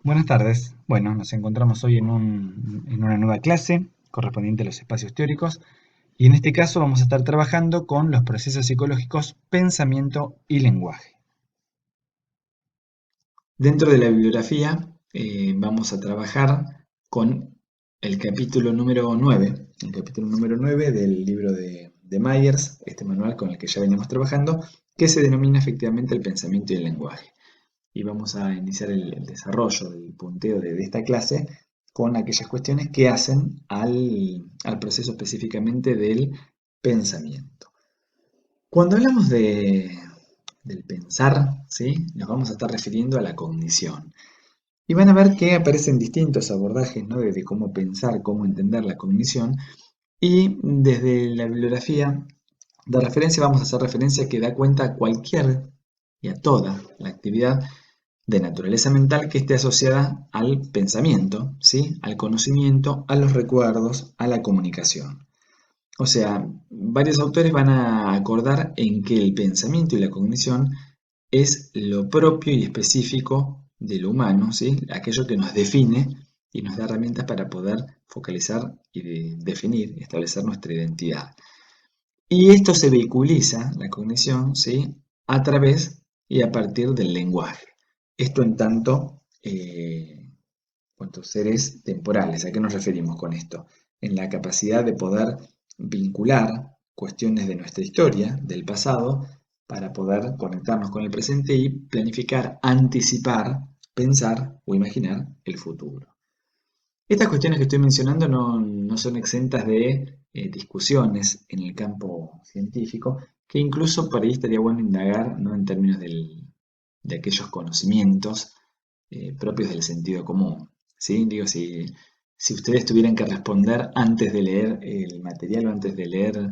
Buenas tardes. Bueno, nos encontramos hoy en una nueva clase correspondiente a los espacios teóricos y en este caso vamos a estar trabajando con los procesos psicológicos pensamiento y lenguaje. Dentro de la bibliografía vamos a trabajar con el capítulo número 9, del libro de Myers, este manual con el que ya venimos trabajando, que se denomina efectivamente el pensamiento y el lenguaje. Y vamos a iniciar el desarrollo del punteo de esta clase con aquellas cuestiones que hacen al proceso específicamente del pensamiento. Cuando hablamos del pensar, ¿sí? Nos vamos a estar refiriendo a la cognición. Y van a ver que aparecen distintos abordajes, ¿no? De cómo pensar, cómo entender la cognición. Y desde la bibliografía de referencia vamos a hacer referencia que da cuenta a cualquier y a toda la actividad de naturaleza mental que esté asociada al pensamiento, ¿sí? Al conocimiento, a los recuerdos, a la comunicación. O sea, varios autores van a acordar en que el pensamiento y la cognición es lo propio y específico del humano, ¿sí? Aquello que nos define y nos da herramientas para poder focalizar y definir y establecer nuestra identidad. Y esto se vehiculiza, la cognición, ¿sí? A través y a partir del lenguaje. Esto en tanto cuanto seres temporales. ¿A qué nos referimos con esto? En la capacidad de poder vincular cuestiones de nuestra historia, del pasado, para poder conectarnos con el presente y planificar, anticipar, pensar o imaginar el futuro. Estas cuestiones que estoy mencionando no son exentas de discusiones en el campo científico, que incluso por ahí estaría bueno indagar, ¿no? En términos de aquellos conocimientos propios del sentido común. ¿Sí? Digo, si ustedes tuvieran que responder antes de leer el material o antes de leer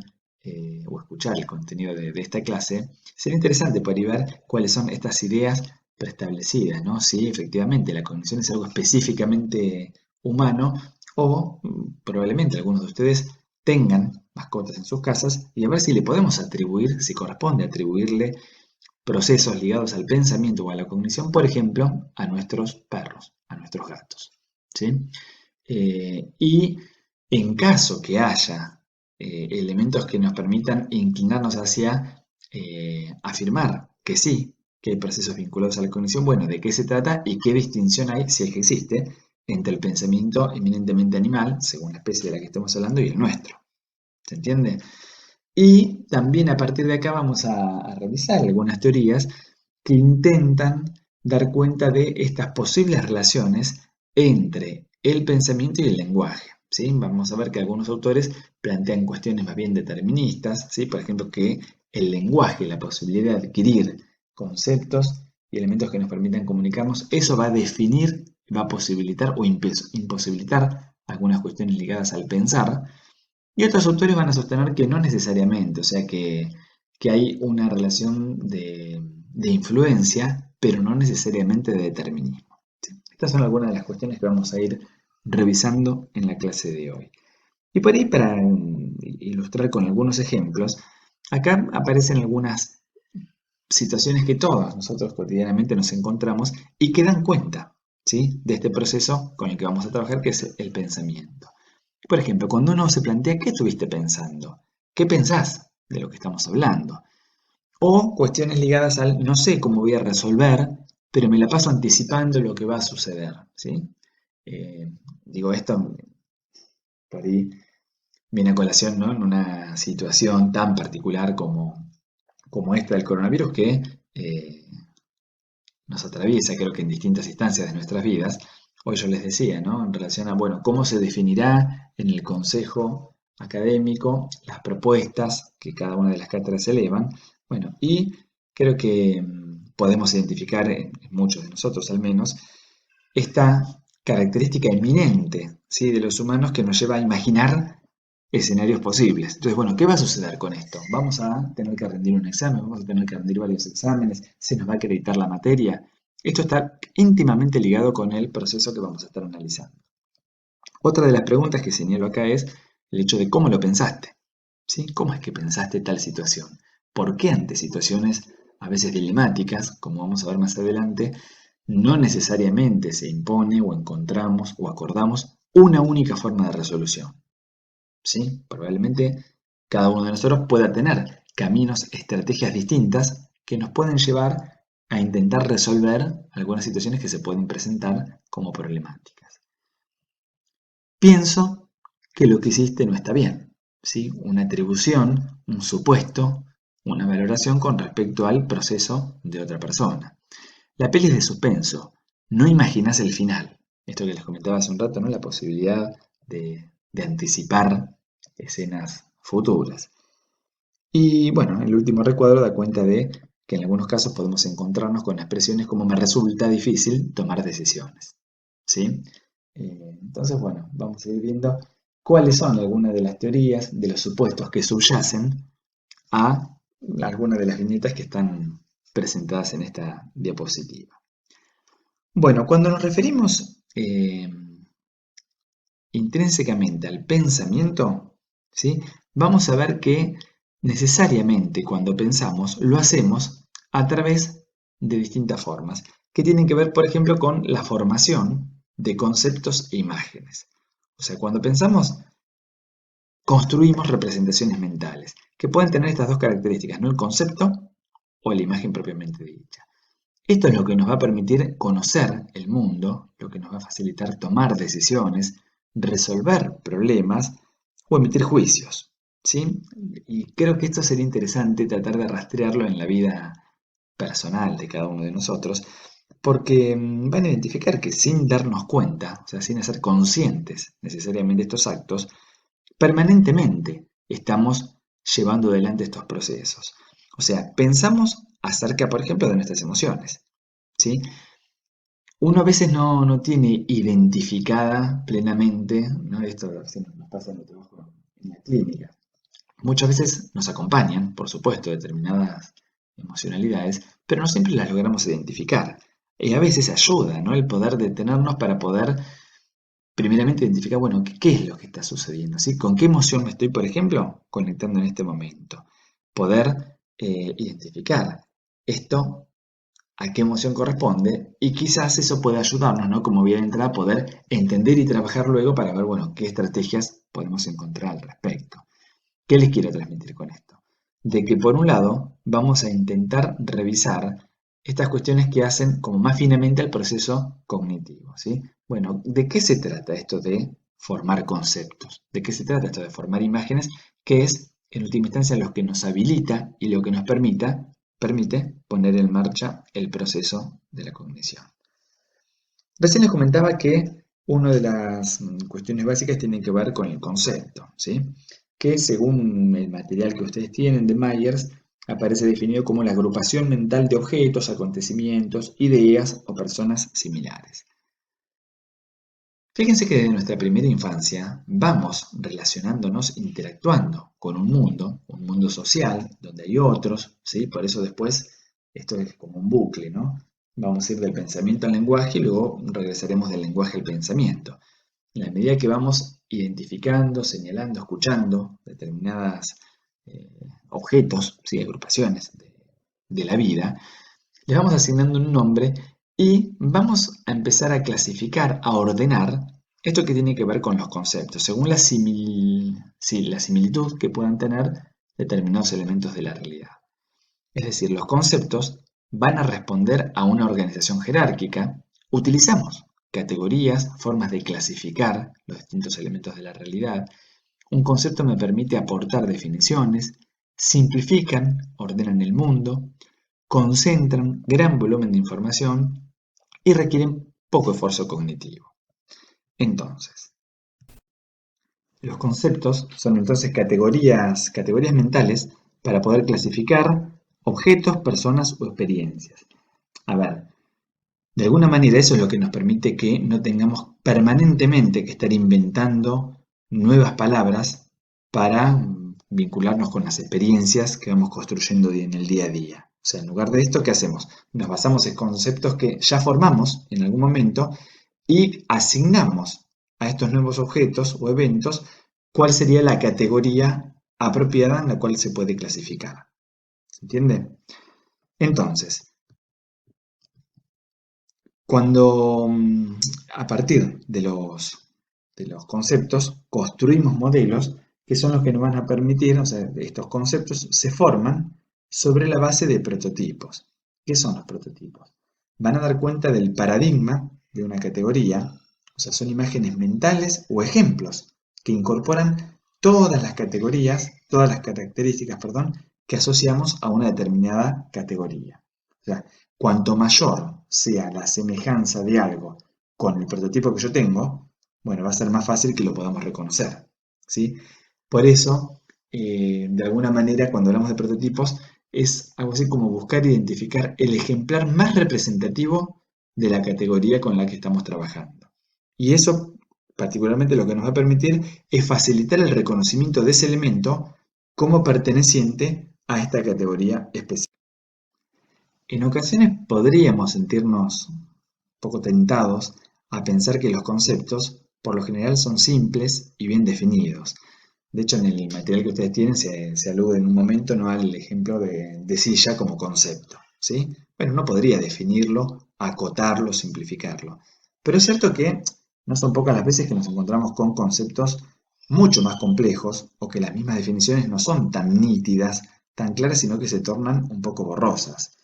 o escuchar el contenido de esta clase, sería interesante poder ver cuáles son estas ideas preestablecidas, ¿no? Si efectivamente la cognición es algo específicamente humano o probablemente algunos de ustedes tengan mascotas en sus casas y a ver si le podemos atribuir, si corresponde atribuirle procesos ligados al pensamiento o a la cognición, por ejemplo, a nuestros perros, a nuestros gatos. ¿Sí? Y en caso que haya elementos que nos permitan inclinarnos hacia afirmar que sí, que hay procesos vinculados a la cognición, bueno, ¿de qué se trata y qué distinción hay, si es que existe, entre el pensamiento eminentemente animal, según la especie de la que estamos hablando, y el nuestro? ¿Se entiende? Y también a partir de acá vamos a revisar algunas teorías que intentan dar cuenta de estas posibles relaciones entre el pensamiento y el lenguaje. ¿Sí? Vamos a ver que algunos autores plantean cuestiones más bien deterministas, ¿sí? Por ejemplo, que el lenguaje, la posibilidad de adquirir conceptos y elementos que nos permitan comunicarnos, eso va a definir, va a posibilitar o imposibilitar algunas cuestiones ligadas al pensar. Y otros autores van a sostener que no necesariamente, o sea que hay una relación de influencia, pero no necesariamente de determinismo. ¿Sí? Estas son algunas de las cuestiones que vamos a ir revisando en la clase de hoy. Y por ahí, para ilustrar con algunos ejemplos, acá aparecen algunas situaciones que todos nosotros cotidianamente nos encontramos y que dan cuenta, ¿sí? De este proceso con el que vamos a trabajar, que es el pensamiento. Por ejemplo, cuando uno se plantea qué estuviste pensando, qué pensás de lo que estamos hablando, o cuestiones ligadas al no sé cómo voy a resolver, pero me la paso anticipando lo que va a suceder, ¿sí? Digo, esto por ahí viene a colación, ¿no? En una situación tan particular como esta del coronavirus que nos atraviesa, creo que en distintas instancias de nuestras vidas. Hoy yo les decía, ¿no? En relación a, bueno, cómo se definirá en el consejo académico las propuestas que cada una de las cátedras elevan. Bueno, y creo que podemos identificar, en muchos de nosotros al menos, esta característica eminente, ¿sí? De los humanos que nos lleva a imaginar escenarios posibles. Entonces, bueno, ¿qué va a suceder con esto? Vamos a tener que rendir un examen, vamos a tener que rendir varios exámenes, se nos va a acreditar la materia. Esto está íntimamente ligado con el proceso que vamos a estar analizando. Otra de las preguntas que señalo acá es el hecho de cómo lo pensaste. ¿Sí? ¿Cómo es que pensaste tal situación? ¿Por qué ante situaciones a veces dilemáticas, como vamos a ver más adelante, no necesariamente se impone o encontramos o acordamos una única forma de resolución. ¿Sí? Probablemente cada uno de nosotros pueda tener caminos, estrategias distintas que nos pueden llevar a intentar resolver algunas situaciones que se pueden presentar como problemáticas. Pienso que lo que hiciste no está bien, ¿sí? Una atribución, un supuesto, una valoración con respecto al proceso de otra persona. La peli es de suspenso, no imaginas el final. Esto que les comentaba hace un rato, ¿no? La posibilidad de anticipar escenas futuras. Y bueno, el último recuadro da cuenta de que en algunos casos podemos encontrarnos con expresiones como me resulta difícil tomar decisiones. ¿Sí? Entonces, bueno, vamos a ir viendo cuáles son algunas de las teorías, de los supuestos que subyacen a algunas de las viñetas que están presentadas en esta diapositiva. Bueno, cuando nos referimos intrínsecamente al pensamiento, ¿sí? Vamos a ver que necesariamente cuando pensamos lo hacemos a través de distintas formas, que tienen que ver, por ejemplo, con la formación de conceptos e imágenes. O sea, cuando pensamos, construimos representaciones mentales, que pueden tener estas dos características, ¿no? El concepto o la imagen propiamente dicha. Esto es lo que nos va a permitir conocer el mundo, lo que nos va a facilitar tomar decisiones, resolver problemas o emitir juicios, ¿sí? Y creo que esto sería interesante tratar de rastrearlo en la vida personal de cada uno de nosotros, porque van a identificar que sin darnos cuenta, o sea, sin hacer conscientes necesariamente estos actos, permanentemente estamos llevando adelante estos procesos. O sea, pensamos acerca, por ejemplo, de nuestras emociones, ¿sí? Uno a veces no tiene identificada plenamente, ¿no? Esto a veces nos pasa en el trabajo en la clínica. Muchas veces nos acompañan, por supuesto, determinadas emocionalidades, pero no siempre las logramos identificar. Y a veces ayuda, ¿no? El poder detenernos para poder primeramente identificar, bueno, qué es lo que está sucediendo, ¿sí? ¿Con qué emoción me estoy, por ejemplo, conectando en este momento? Poder identificar esto a qué emoción corresponde y quizás eso pueda ayudarnos, ¿no? Como vía de entrada, a poder entender y trabajar luego para ver, bueno, qué estrategias podemos encontrar al respecto. ¿Qué les quiero transmitir con esto? De que por un lado vamos a intentar revisar estas cuestiones que hacen como más finamente al proceso cognitivo, ¿sí? Bueno, ¿de qué se trata esto de formar conceptos? ¿De qué se trata esto de formar imágenes? Que es, en última instancia, lo que nos habilita y lo que nos permite poner en marcha el proceso de la cognición. Recién les comentaba que una de las cuestiones básicas tiene que ver con el concepto, ¿sí? Que según el material que ustedes tienen de Myers, aparece definido como la agrupación mental de objetos, acontecimientos, ideas o personas similares. Fíjense que desde nuestra primera infancia vamos relacionándonos, interactuando con un mundo social, donde hay otros, ¿sí? Por eso después esto es como un bucle, ¿no? Vamos a ir del pensamiento al lenguaje y luego regresaremos del lenguaje al pensamiento. En la medida que vamos identificando, señalando, escuchando determinados objetos, ¿sí? Agrupaciones de la vida, le vamos asignando un nombre y vamos a empezar a clasificar, a ordenar esto que tiene que ver con los conceptos, según la similitud que puedan tener determinados elementos de la realidad. Es decir, los conceptos van a responder a una organización jerárquica. Utilizamos categorías, formas de clasificar los distintos elementos de la realidad. Un concepto me permite aportar definiciones, simplifican, ordenan el mundo, concentran gran volumen de información y requieren poco esfuerzo cognitivo. Entonces, los conceptos son entonces categorías mentales para poder clasificar objetos, personas o experiencias. A ver, de alguna manera eso es lo que nos permite que no tengamos permanentemente que estar inventando nuevas palabras para vincularnos con las experiencias que vamos construyendo en el día a día. O sea, en lugar de esto, ¿qué hacemos? Nos basamos en conceptos que ya formamos en algún momento y asignamos a estos nuevos objetos o eventos cuál sería la categoría apropiada en la cual se puede clasificar. ¿Se entiende? Entonces, Cuando a partir de los conceptos construimos modelos que son los que nos van a permitir, o sea, estos conceptos se forman sobre la base de prototipos. ¿Qué son los prototipos? Van a dar cuenta del paradigma de una categoría, o sea, son imágenes mentales o ejemplos que incorporan todas las categorías, todas las características, perdón, que asociamos a una determinada categoría. O sea, cuanto mayor sea la semejanza de algo con el prototipo que yo tengo, bueno, va a ser más fácil que lo podamos reconocer, ¿sí? Por eso, de alguna manera, cuando hablamos de prototipos, es algo así como buscar identificar el ejemplar más representativo de la categoría con la que estamos trabajando. Y eso, particularmente, lo que nos va a permitir es facilitar el reconocimiento de ese elemento como perteneciente a esta categoría específica. En ocasiones podríamos sentirnos un poco tentados a pensar que los conceptos, por lo general, son simples y bien definidos. De hecho, en el material que ustedes tienen se alude en un momento, ¿no?, al ejemplo de silla como concepto, ¿sí? Bueno, uno podría definirlo, acotarlo, simplificarlo. Pero es cierto que no son pocas las veces que nos encontramos con conceptos mucho más complejos o que las mismas definiciones no son tan nítidas, tan claras, sino que se tornan un poco borrosas.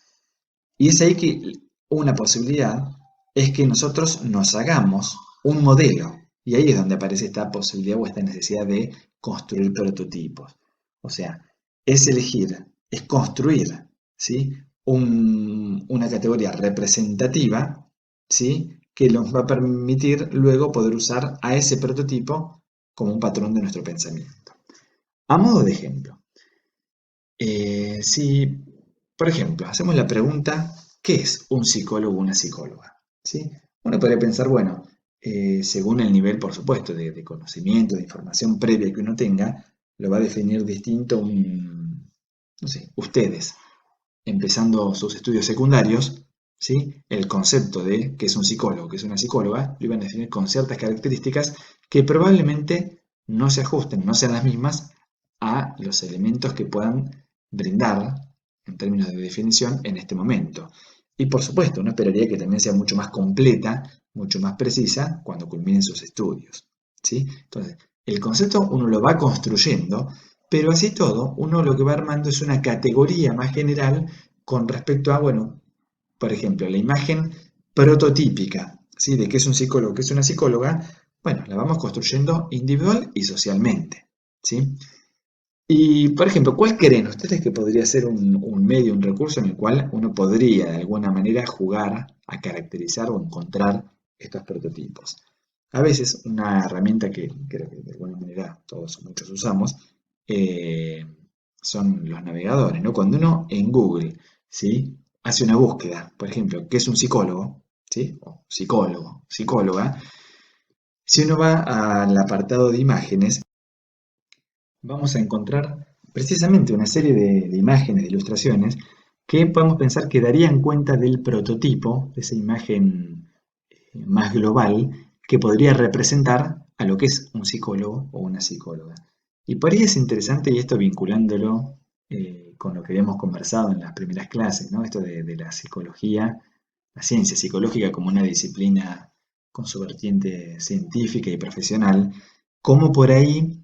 Y es ahí que una posibilidad es que nosotros nos hagamos un modelo. Y ahí es donde aparece esta posibilidad o esta necesidad de construir prototipos. O sea, es elegir, es construir, ¿sí?, una categoría representativa, ¿sí?, que nos va a permitir luego poder usar a ese prototipo como un patrón de nuestro pensamiento. A modo de ejemplo, si, por ejemplo, hacemos la pregunta, ¿qué es un psicólogo o una psicóloga? ¿Sí? Uno podría pensar, bueno, según el nivel, por supuesto, de conocimiento, de información previa que uno tenga, lo va a definir distinto no sé, ustedes, empezando sus estudios secundarios, ¿sí?, el concepto de qué es un psicólogo, qué es una psicóloga, lo iban a definir con ciertas características que probablemente no se ajusten, no sean las mismas a los elementos que puedan brindar en términos de definición en este momento. Y por supuesto, uno esperaría que también sea mucho más completa, mucho más precisa cuando culminen sus estudios, ¿sí? Entonces, el concepto uno lo va construyendo, pero así todo, uno lo que va armando es una categoría más general con respecto a, bueno, por ejemplo, la imagen prototípica, ¿sí?, de qué es un psicólogo, qué es una psicóloga. Bueno, la vamos construyendo individual y socialmente, ¿sí? Y, por ejemplo, ¿cuál creen ustedes que podría ser un medio, un recurso en el cual uno podría de alguna manera jugar a caracterizar o encontrar estos prototipos? A veces una herramienta que creo que de alguna manera todos o muchos usamos eh, son los navegadores, ¿no? Cuando uno en Google, ¿sí?, hace una búsqueda, por ejemplo, ¿qué es un psicólogo?, ¿sí?, o psicólogo, psicóloga, si uno va al apartado de imágenes, vamos a encontrar precisamente una serie de imágenes, de ilustraciones, que podemos pensar que darían cuenta del prototipo, de esa imagen más global, que podría representar a lo que es un psicólogo o una psicóloga. Y por ahí es interesante, y esto vinculándolo con lo que habíamos conversado en las primeras clases, ¿no?, esto de la psicología, la ciencia psicológica como una disciplina con su vertiente científica y profesional, cómo por ahí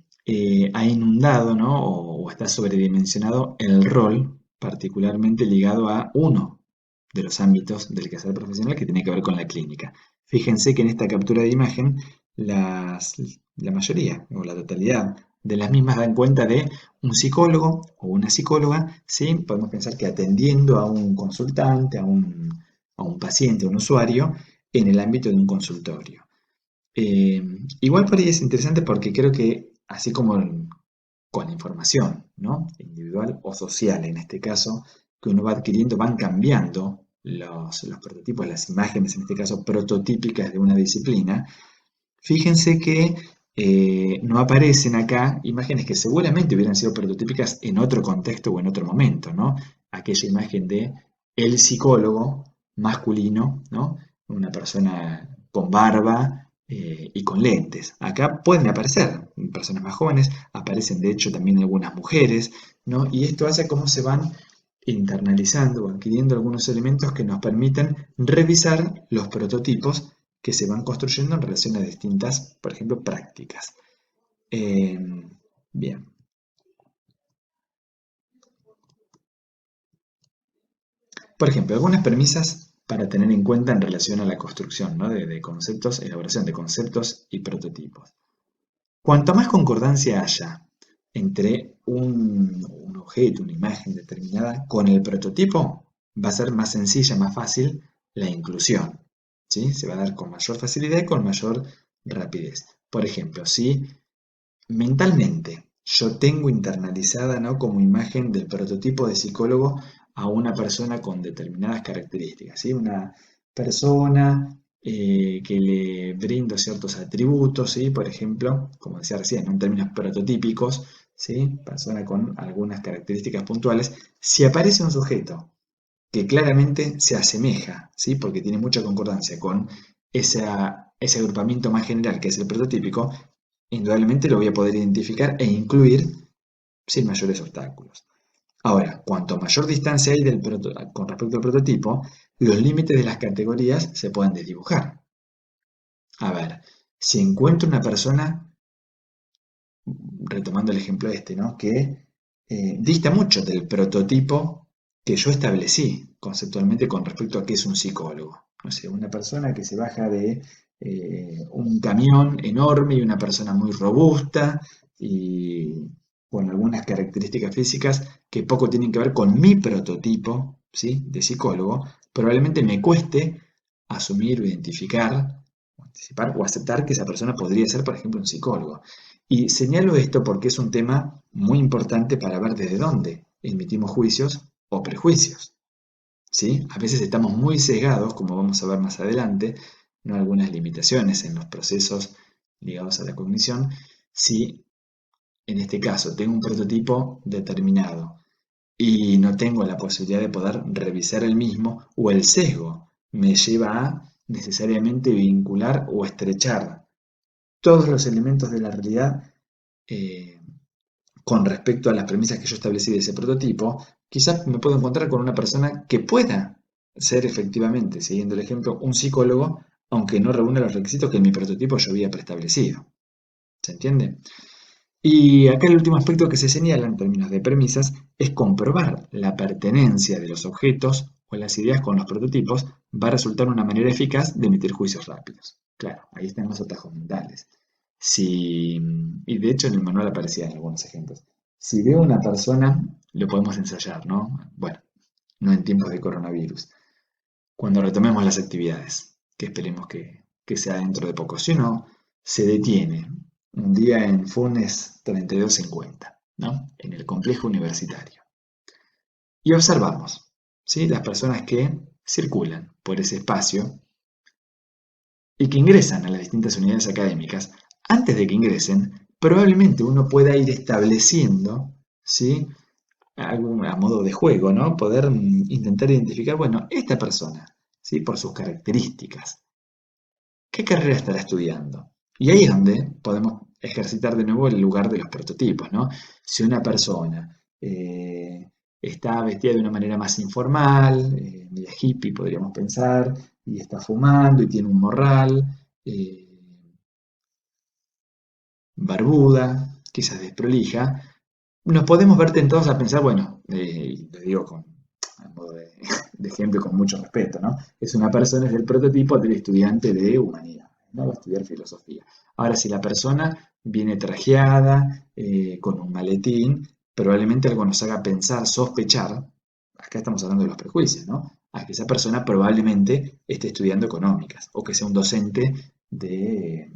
ha inundado, ¿no?, o está sobredimensionado el rol particularmente ligado a uno de los ámbitos del quehacer profesional que tiene que ver con la clínica. Fíjense que en esta captura de imagen la mayoría o la totalidad de las mismas dan cuenta de un psicólogo o una psicóloga, ¿sí? Podemos pensar que atendiendo a un consultante, a un paciente, a un usuario, en el ámbito de un consultorio. Igual por ahí es interesante porque creo que, así como con la información, ¿no?, individual o social en este caso, que uno va adquiriendo, van cambiando los prototipos, las imágenes, en este caso prototípicas de una disciplina. Fíjense que no aparecen acá imágenes que seguramente hubieran sido prototípicas en otro contexto o en otro momento, ¿no? Aquella imagen de el psicólogo masculino, ¿no?, una persona con barba y con lentes. Acá pueden aparecer personas más jóvenes, aparecen de hecho también algunas mujeres, ¿no? Y esto hace cómo se van internalizando o adquiriendo algunos elementos que nos permiten revisar los prototipos que se van construyendo en relación a distintas, por ejemplo, prácticas. Bien. Por ejemplo, algunas premisas para tener en cuenta en relación a la construcción, ¿no? de conceptos, elaboración de conceptos y prototipos. Cuanto más concordancia haya entre un objeto, una imagen determinada, con el prototipo, va a ser más sencilla, más fácil la inclusión. ¿Sí? Se va a dar con mayor facilidad y con mayor rapidez. Por ejemplo, si mentalmente yo tengo internalizada, ¿no? como imagen del prototipo de psicólogo a una persona con determinadas características, ¿sí? Una persona que le brindo ciertos atributos, ¿sí? Por ejemplo, como decía recién, en términos prototípicos, ¿sí? Persona con algunas características puntuales. Si aparece un sujeto que claramente se asemeja, ¿sí? Porque tiene mucha concordancia con ese agrupamiento más general que es el prototípico, indudablemente lo voy a poder identificar e incluir sin mayores obstáculos. Ahora, cuanto mayor distancia hay con respecto al prototipo, los límites de las categorías se pueden desdibujar. A ver, si encuentro una persona, retomando el ejemplo este, ¿no? que dista mucho del prototipo que yo establecí conceptualmente con respecto a qué es un psicólogo. O sea, una persona que se baja de un camión enorme y una persona muy robusta y con algunas características físicas que poco tienen que ver con mi prototipo, ¿sí? de psicólogo, probablemente me cueste asumir o identificar, o anticipar o aceptar que esa persona podría ser, por ejemplo, un psicólogo. Y señalo esto porque es un tema muy importante para ver desde dónde emitimos juicios o prejuicios. ¿Sí? A veces estamos muy sesgados, como vamos a ver más adelante, no algunas limitaciones en los procesos ligados a la cognición, si en este caso tengo un prototipo determinado y no tengo la posibilidad de poder revisar el mismo, o el sesgo me lleva a necesariamente vincular o estrechar todos los elementos de la realidad eh, con respecto a las premisas que yo establecí de ese prototipo, quizás me puedo encontrar con una persona que pueda ser efectivamente, siguiendo el ejemplo, un psicólogo, aunque no reúna los requisitos que en mi prototipo yo había preestablecido. ¿Se entiende? Y acá el último aspecto que se señala en términos de premisas es comprobar la pertenencia de los objetos o las ideas con los prototipos va a resultar una manera eficaz de emitir juicios rápidos. Claro, ahí están los atajos mentales. Y de hecho en el manual aparecían algunos ejemplos. Si veo una persona, lo podemos ensayar, ¿no? Bueno, no en tiempos de coronavirus. Cuando retomemos las actividades, que esperemos que sea dentro de poco. Si uno se detiene un día en Funes 3250, ¿no? En el complejo universitario. Y observamos, ¿sí? Las personas que circulan por ese espacio y que ingresan a las distintas unidades académicas. Antes de que ingresen, probablemente uno pueda ir estableciendo, ¿sí? A modo de juego, ¿no? Poder intentar identificar, bueno, esta persona, ¿sí? Por sus características, ¿qué carrera estará estudiando? Y ahí es donde podemos ejercitar de nuevo el lugar de los prototipos, ¿no? Si una persona está vestida de una manera más informal, media hippie podríamos pensar, y está fumando y tiene un morral, eh, barbuda, quizás desprolija, nos podemos ver tentados a pensar, bueno, y lo digo a modo de ejemplo y con mucho respeto, ¿no? Es una persona, es el prototipo del estudiante de humanidad, ¿no? Va a estudiar filosofía. Ahora, si la persona viene trajeada, con un maletín, probablemente algo nos haga pensar, sospechar, acá estamos hablando de los prejuicios, ¿no? A que esa persona probablemente esté estudiando económicas o que sea un docente de,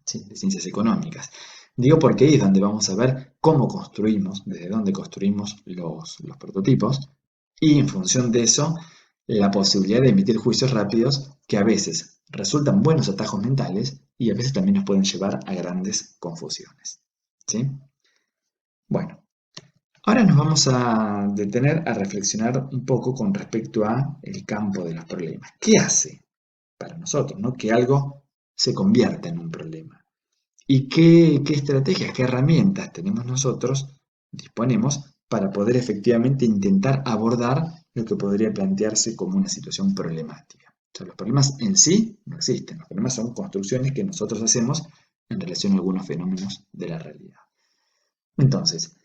sí, de ciencias económicas. Digo porque ahí es donde vamos a ver cómo construimos, desde dónde construimos los prototipos, y en función de eso, la posibilidad de emitir juicios rápidos que a veces resultan buenos atajos mentales y a veces también nos pueden llevar a grandes confusiones. ¿Sí? Bueno, ahora nos vamos a detener a reflexionar un poco con respecto a el campo de los problemas. ¿Qué hace para nosotros, ¿no? que algo se convierta en un problema? ¿Y qué estrategias, qué herramientas tenemos nosotros, disponemos para poder efectivamente intentar abordar lo que podría plantearse como una situación problemática. O sea, los problemas en sí no existen, los problemas son construcciones que nosotros hacemos en relación a algunos fenómenos de la realidad. Entonces,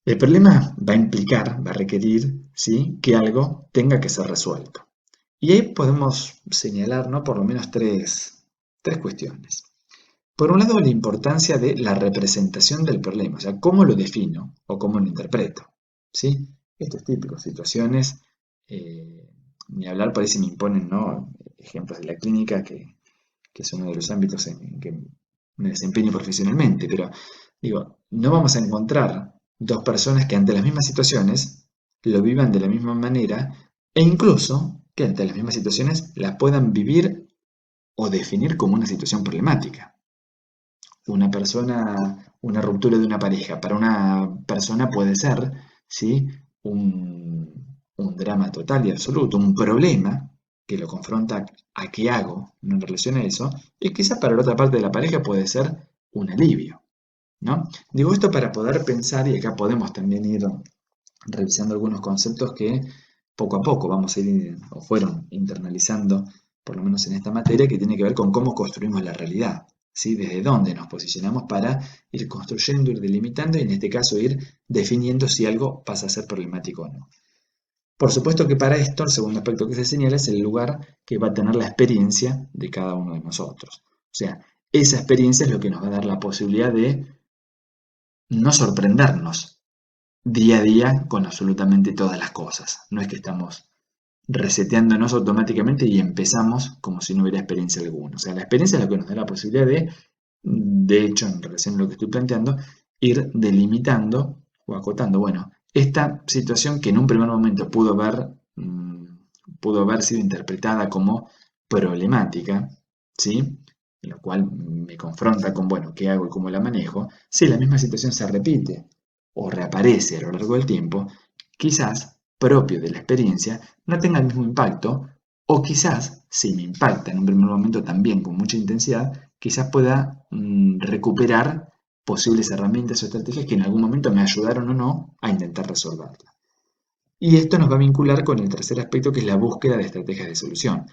el problema va a implicar, va a requerir, ¿sí?, que algo tenga que ser resuelto. Y ahí podemos señalar, ¿no?, por lo menos tres cuestiones. Por un lado, la importancia de la representación del problema, o sea, cómo lo defino o cómo lo interpreto, ¿sí? Esto es típico, situaciones, ni hablar, por ahí se me imponen, ¿no?, ejemplos de la clínica, que es uno de los ámbitos en que me desempeño profesionalmente, pero digo, no vamos a encontrar dos personas que ante las mismas situaciones lo vivan de la misma manera e incluso que ante las mismas situaciones las puedan vivir o definir como una situación problemática. Una persona, una ruptura de una pareja, para una persona puede ser, ¿sí?, un drama total y absoluto, un problema que lo confronta a qué hago en relación a eso, y quizás para la otra parte de la pareja puede ser un alivio, ¿no? Digo esto para poder pensar, y acá podemos también ir revisando algunos conceptos que poco a poco vamos a ir, o fueron internalizando, por lo menos en esta materia, que tiene que ver con cómo construimos la realidad, ¿sí? Desde dónde nos posicionamos para ir construyendo, ir delimitando y en este caso ir definiendo si algo pasa a ser problemático o no. Por supuesto que para esto, el segundo aspecto que se señala es el lugar que va a tener la experiencia de cada uno de nosotros. O sea, esa experiencia es lo que nos va a dar la posibilidad de no sorprendernos día a día con absolutamente todas las cosas. No es que estamos reseteándonos automáticamente y empezamos como si no hubiera experiencia alguna. O sea, la experiencia es lo que nos da la posibilidad de hecho, en relación a lo que estoy planteando, ir delimitando o acotando. Bueno, esta situación que en un primer momento pudo haber sido interpretada como problemática, ¿sí?, lo cual me confronta con, bueno, ¿qué hago y cómo la manejo? Si la misma situación se repite o reaparece a lo largo del tiempo, quizás, propio de la experiencia, no tenga el mismo impacto, o quizás, si me impacta en un primer momento también con mucha intensidad, quizás pueda recuperar posibles herramientas o estrategias que en algún momento me ayudaron o no a intentar resolverla. Y esto nos va a vincular con el tercer aspecto, que es la búsqueda de estrategias de solución. O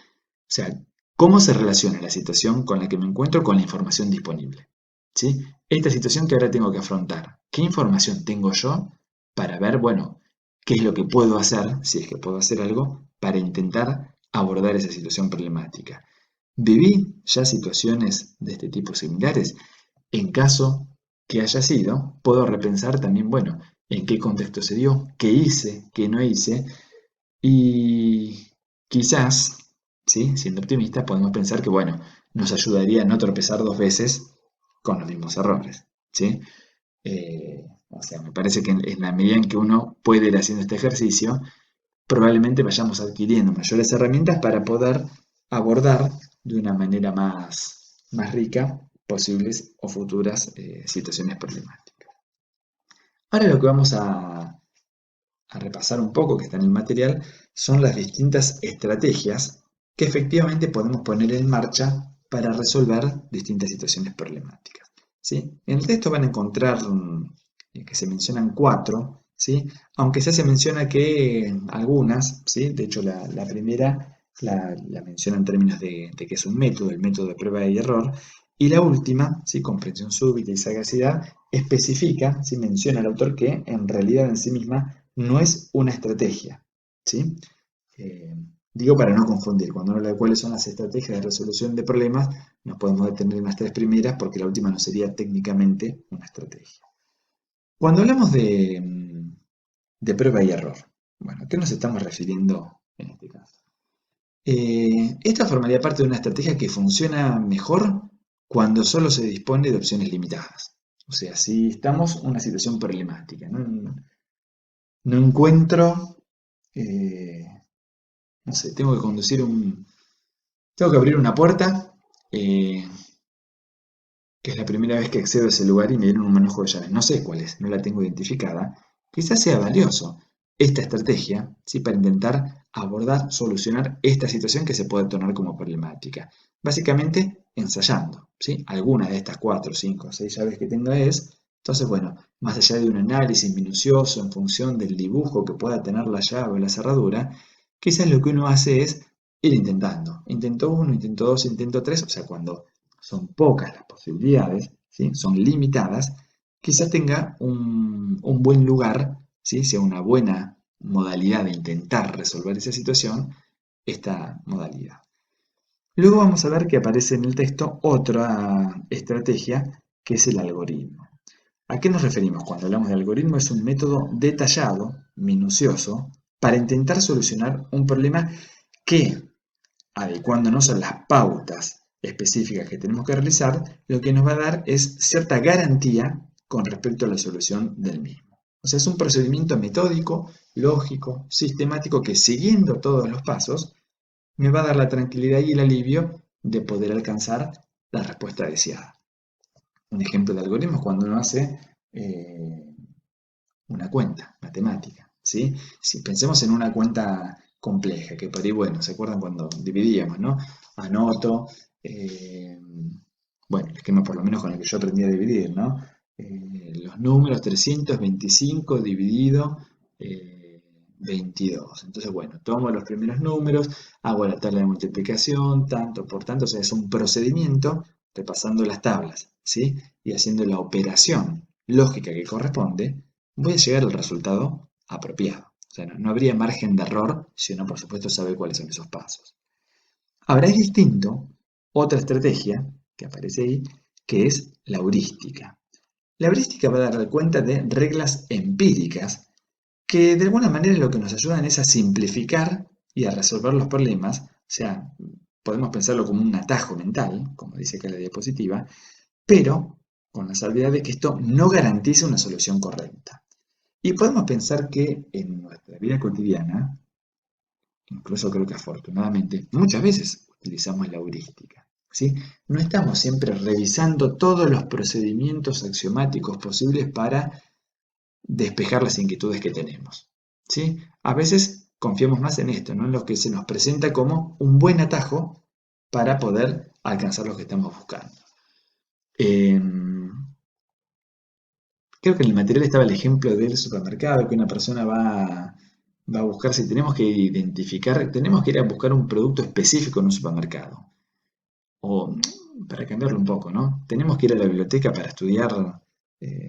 sea, ¿cómo se relaciona la situación con la que me encuentro con la información disponible? ¿Sí? Esta situación que ahora tengo que afrontar, ¿qué información tengo yo para ver, bueno, qué es lo que puedo hacer, si es que puedo hacer algo, para intentar abordar esa situación problemática? ¿Viví ya situaciones de este tipo similares? En caso que haya sido, puedo repensar también, bueno, en qué contexto se dio, qué hice, qué no hice, y quizás, ¿sí?, siendo optimista, podemos pensar que, bueno, nos ayudaría a no tropezar dos veces con los mismos errores, ¿sí? O sea, me parece que en la medida en que uno puede ir haciendo este ejercicio, probablemente vayamos adquiriendo mayores herramientas para poder abordar de una manera más rica posibles o futuras situaciones problemáticas. Ahora lo que vamos a repasar un poco, que está en el material, son las distintas estrategias que efectivamente podemos poner en marcha para resolver distintas situaciones problemáticas, ¿sí? En el texto van a encontrar que se mencionan 4, ¿sí?, aunque ya se menciona que algunas, ¿sí?, de hecho la primera la menciona en términos de que es un método, el método de prueba y error, y la última, ¿sí?, comprensión súbita y sagacidad, especifica, ¿sí?, menciona al autor que en realidad en sí misma no es una estrategia, ¿sí? Digo para no confundir, cuando uno habla de cuáles son las estrategias de resolución de problemas, nos podemos detener en las 3 primeras porque la última no sería técnicamente una estrategia. Cuando hablamos de prueba y error, bueno, ¿a qué nos estamos refiriendo en este caso? Esta formaría parte de una estrategia que funciona mejor cuando solo se dispone de opciones limitadas. O sea, si estamos en una situación problemática, no encuentro, no sé, tengo que abrir una puerta, que es la primera vez que accedo a ese lugar y me dieron un manojo de llaves. No sé cuál es, no la tengo identificada. Quizás sea valioso esta estrategia, ¿sí?, para intentar abordar, solucionar esta situación que se puede tornar como problemática. Básicamente ensayando, ¿sí? Alguna de estas 4, 5, 6 llaves que tenga es Entonces, bueno, más allá de un análisis minucioso en función del dibujo que pueda tener la llave o la cerradura, quizás lo que uno hace es ir intentando. Intento uno, intento dos, intento tres, o sea, cuando son pocas las posibilidades, ¿sí? Son limitadas, quizás tenga un buen lugar, ¿sí? Sea una buena modalidad de intentar resolver esa situación, esta modalidad. Luego vamos a ver que aparece en el texto otra estrategia, que es el algoritmo. ¿A qué nos referimos cuando hablamos de algoritmo? Es un método detallado, minucioso, para intentar solucionar un problema que, adecuándonos a las pautas específicas que tenemos que realizar, lo que nos va a dar es cierta garantía con respecto a la solución del mismo. O sea, es un procedimiento metódico, lógico, sistemático, que siguiendo todos los pasos, me va a dar la tranquilidad y el alivio de poder alcanzar la respuesta deseada. Un ejemplo de algoritmo es cuando uno hace una cuenta matemática, ¿sí? Si pensemos en una cuenta compleja, que por ahí, bueno, ¿se acuerdan cuando dividíamos, no? Anoto, bueno, el esquema por lo menos con el que yo aprendí a dividir, ¿no? Los números 325 dividido 22. Entonces, bueno, tomo los primeros números, hago la tabla de multiplicación, tanto por tanto, o sea, es un procedimiento repasando las tablas, ¿sí? Y haciendo la operación lógica que corresponde, voy a llegar al resultado apropiado. O sea, no habría margen de error si uno, por supuesto, sabe cuáles son esos pasos. Ahora es distinto otra estrategia que aparece ahí, que es la heurística. La heurística va a dar cuenta de reglas empíricas que de alguna manera lo que nos ayudan es a simplificar y a resolver los problemas. O sea, podemos pensarlo como un atajo mental, como dice acá la diapositiva, pero con la salvedad de que esto no garantiza una solución correcta. Y podemos pensar que en nuestra vida cotidiana, incluso creo que afortunadamente, muchas veces utilizamos la heurística, ¿sí? No estamos siempre revisando todos los procedimientos axiomáticos posibles para despejar las inquietudes que tenemos, ¿sí? A veces confiamos más en esto, ¿no? En lo que se nos presenta como un buen atajo para poder alcanzar lo que estamos buscando. Creo que en el material estaba el ejemplo del supermercado, que una persona va a buscar, si tenemos que identificar, tenemos que ir a buscar un producto específico en un supermercado. O, para cambiarlo un poco, ¿no? Tenemos que ir a la biblioteca para estudiar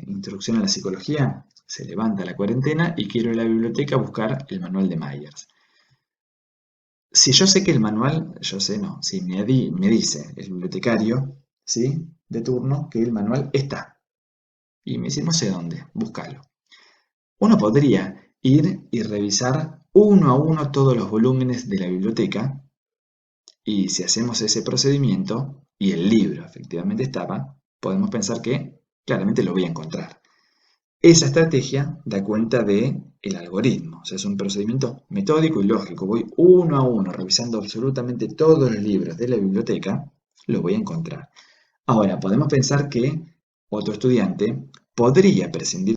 introducción a la psicología, se levanta la cuarentena y quiero ir a la biblioteca a buscar el manual de Myers. Si yo sé que el manual, yo sé no, si me dice el bibliotecario, ¿sí? De turno, que el manual está. Y me dice, no sé dónde, búscalo. Uno podría ir y revisar uno a uno todos los volúmenes de la biblioteca y si hacemos ese procedimiento y el libro efectivamente estaba, podemos pensar que claramente lo voy a encontrar. Esa estrategia da cuenta de el algoritmo, o sea, es un procedimiento metódico y lógico. Voy uno a uno revisando absolutamente todos los libros de la biblioteca, lo voy a encontrar. Ahora, podemos pensar que otro estudiante podría prescindir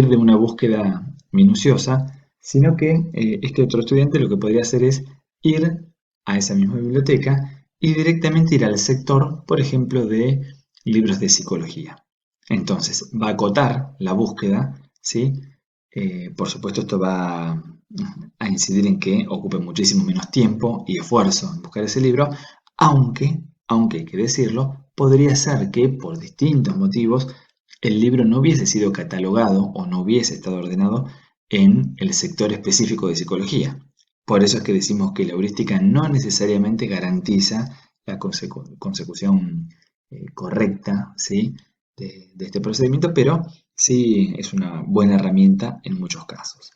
de una búsqueda minuciosa, sino que este otro estudiante lo que podría hacer es ir a esa misma biblioteca y directamente ir al sector, por ejemplo, de libros de psicología. Entonces, va a acotar la búsqueda, ¿sí? Por supuesto, esto va a incidir en que ocupe muchísimo menos tiempo y esfuerzo en buscar ese libro, aunque hay que decirlo, podría ser que por distintos motivos el libro no hubiese sido catalogado o no hubiese estado ordenado en el sector específico de psicología. Por eso es que decimos que la heurística no necesariamente garantiza la consecución correcta, ¿sí? de este procedimiento, pero sí es una buena herramienta en muchos casos.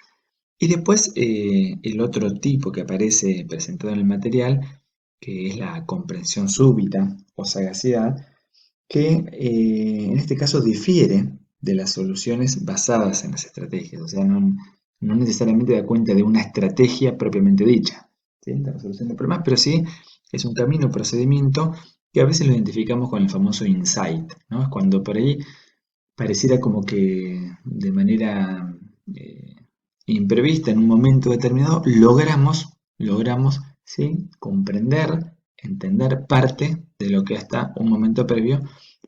Y después el otro tipo que aparece presentado en el material, que es la comprensión súbita o sagacidad, que en este caso difiere de las soluciones basadas en las estrategias, o sea, no necesariamente da cuenta de una estrategia propiamente dicha, ¿sí? De la solución de problemas, pero sí es un camino, procedimiento que a veces lo identificamos con el famoso insight, ¿no? Es cuando por ahí pareciera como que de manera eh, imprevista en un momento determinado logramos ¿sí? comprender, entender parte de lo que hasta un momento previo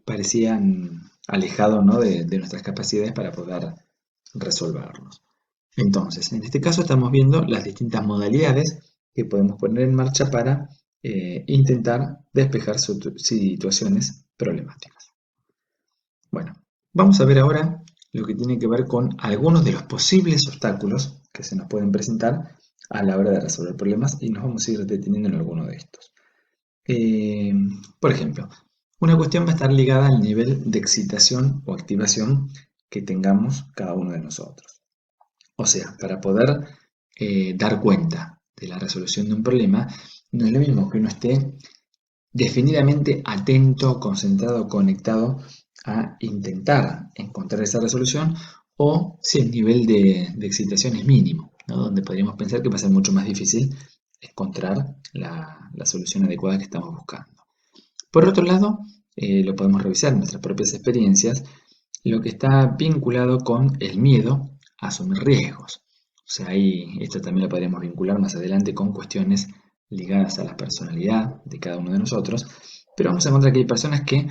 parecían alejados, ¿no?, de nuestras capacidades para poder resolverlos. Entonces, en este caso estamos viendo las distintas modalidades que podemos poner en marcha para intentar despejar situaciones problemáticas. Bueno, vamos a ver ahora lo que tiene que ver con algunos de los posibles obstáculos que se nos pueden presentar a la hora de resolver problemas y nos vamos a ir deteniendo en alguno de estos. Por ejemplo, una cuestión va a estar ligada al nivel de excitación o activación que tengamos cada uno de nosotros. O sea, para poder dar cuenta de la resolución de un problema, no es lo mismo que uno esté definidamente atento, concentrado, conectado a intentar encontrar esa resolución, o si el nivel de excitación es mínimo, ¿no?, donde podríamos pensar que va a ser mucho más difícil encontrar la solución adecuada que estamos buscando. Por otro lado, lo podemos revisar en nuestras propias experiencias, lo que está vinculado con el miedo a asumir riesgos. O sea, ahí esto también lo podríamos vincular más adelante con cuestiones ligadas a la personalidad de cada uno de nosotros, pero vamos a encontrar que hay personas que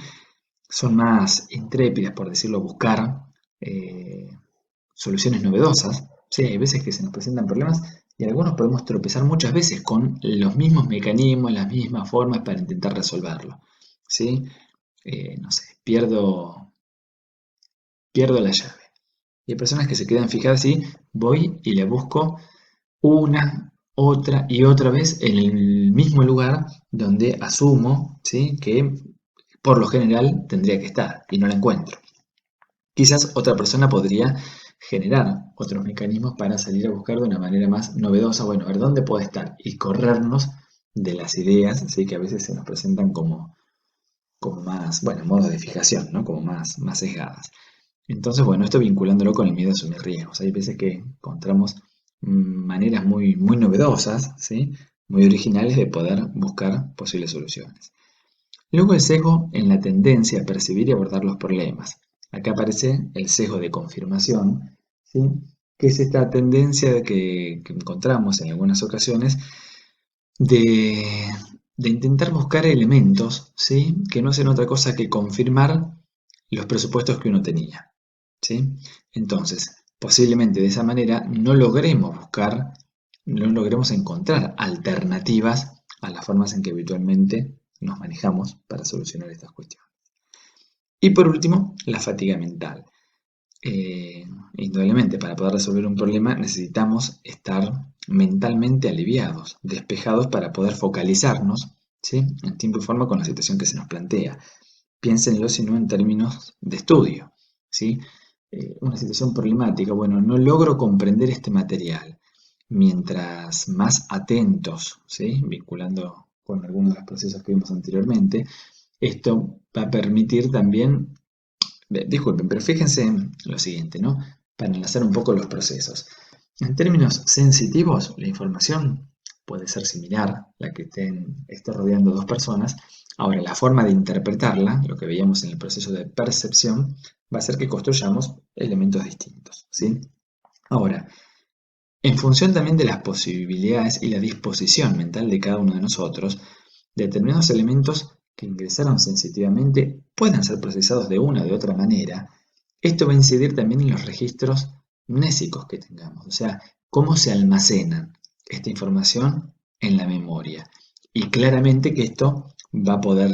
son más intrépidas, por decirlo, a buscar soluciones novedosas. Sí, hay veces que se nos presentan problemas y algunos podemos tropezar muchas veces con los mismos mecanismos, las mismas formas para intentar resolverlo. ¿Sí? No sé, pierdo la llave. Y hay personas que se quedan fijadas y voy y le busco una, otra y otra vez en el mismo lugar donde asumo, ¿sí?, que por lo general tendría que estar y no la encuentro. Quizás otra persona podría generar otros mecanismos para salir a buscar de una manera más novedosa, bueno, a ver dónde puede estar y corrernos de las ideas, ¿sí?, que a veces se nos presentan como más, bueno, modos de fijación, ¿no?, como más sesgadas. Entonces, bueno, esto vinculándolo con el miedo a asumir riesgos. Hay veces que encontramos maneras muy novedosas, ¿sí?, muy originales de poder buscar posibles soluciones. Luego el sesgo en la tendencia a percibir y abordar los problemas. Acá aparece el sesgo de confirmación, ¿sí?, que es esta tendencia que encontramos en algunas ocasiones de intentar buscar elementos, ¿sí?, que no hacen otra cosa que confirmar los presupuestos que uno tenía, ¿sí? Entonces, posiblemente de esa manera no logremos encontrar alternativas a las formas en que habitualmente nos manejamos para solucionar estas cuestiones. Y por último, la fatiga mental. Indudablemente, para poder resolver un problema necesitamos estar mentalmente aliviados, despejados para poder focalizarnos, ¿sí?, en tiempo y forma con la situación que se nos plantea. Piénsenlo si no en términos de estudio, ¿sí? Una situación problemática, bueno, no logro comprender este material. Mientras más atentos, ¿sí?, vinculando con algunos de los procesos que vimos anteriormente, esto va a permitir también, disculpen, pero fíjense en lo siguiente, ¿no?, para enlazar un poco los procesos. En términos sensitivos, la información puede ser similar, la que esté rodeando dos personas. Ahora, la forma de interpretarla, lo que veíamos en el proceso de percepción, va a ser que construyamos elementos distintos, ¿sí? Ahora, en función también de las posibilidades y la disposición mental de cada uno de nosotros, determinados elementos que ingresaron sensitivamente puedan ser procesados de una o de otra manera. Esto va a incidir también en los registros mnésicos que tengamos, o sea, cómo se almacenan esta información en la memoria. Y claramente que esto va a poder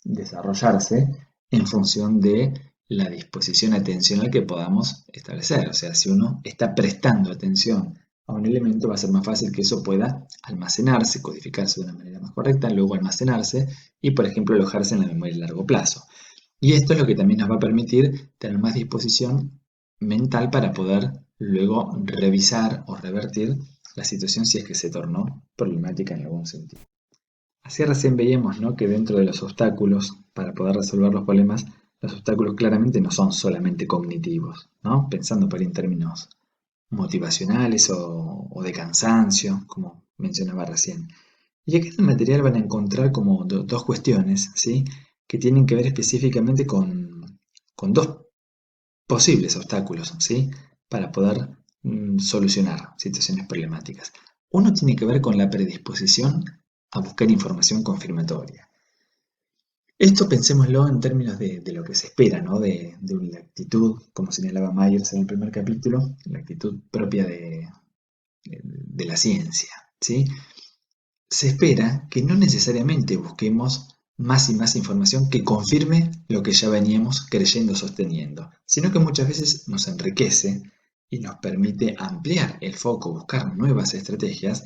desarrollarse en función de la disposición atencional que podamos establecer. O sea, si uno está prestando atención a un elemento, va a ser más fácil que eso pueda almacenarse, codificarse de una manera más correcta, luego almacenarse y, por ejemplo, alojarse en la memoria a largo plazo. Y esto es lo que también nos va a permitir tener más disposición mental para poder luego revisar o revertir la situación si es que se tornó problemática en algún sentido. Así recién veíamos, ¿no?, que dentro de los obstáculos para poder resolver los problemas, los obstáculos claramente no son solamente cognitivos, ¿no?, pensando por ahí en términos motivacionales o de cansancio, como mencionaba recién. Y aquí en el material van a encontrar como dos cuestiones, ¿sí?, que tienen que ver específicamente con dos posibles obstáculos, ¿sí?, para poder solucionar situaciones problemáticas. Uno tiene que ver con la predisposición a buscar información confirmatoria. Esto pensémoslo en términos de lo que se espera, ¿no? De una actitud, como señalaba Myers en el primer capítulo, la actitud propia de la ciencia, ¿sí? Se espera que no necesariamente busquemos más y más información que confirme lo que ya veníamos creyendo sosteniendo, sino que muchas veces nos enriquece y nos permite ampliar el foco, buscar nuevas estrategias,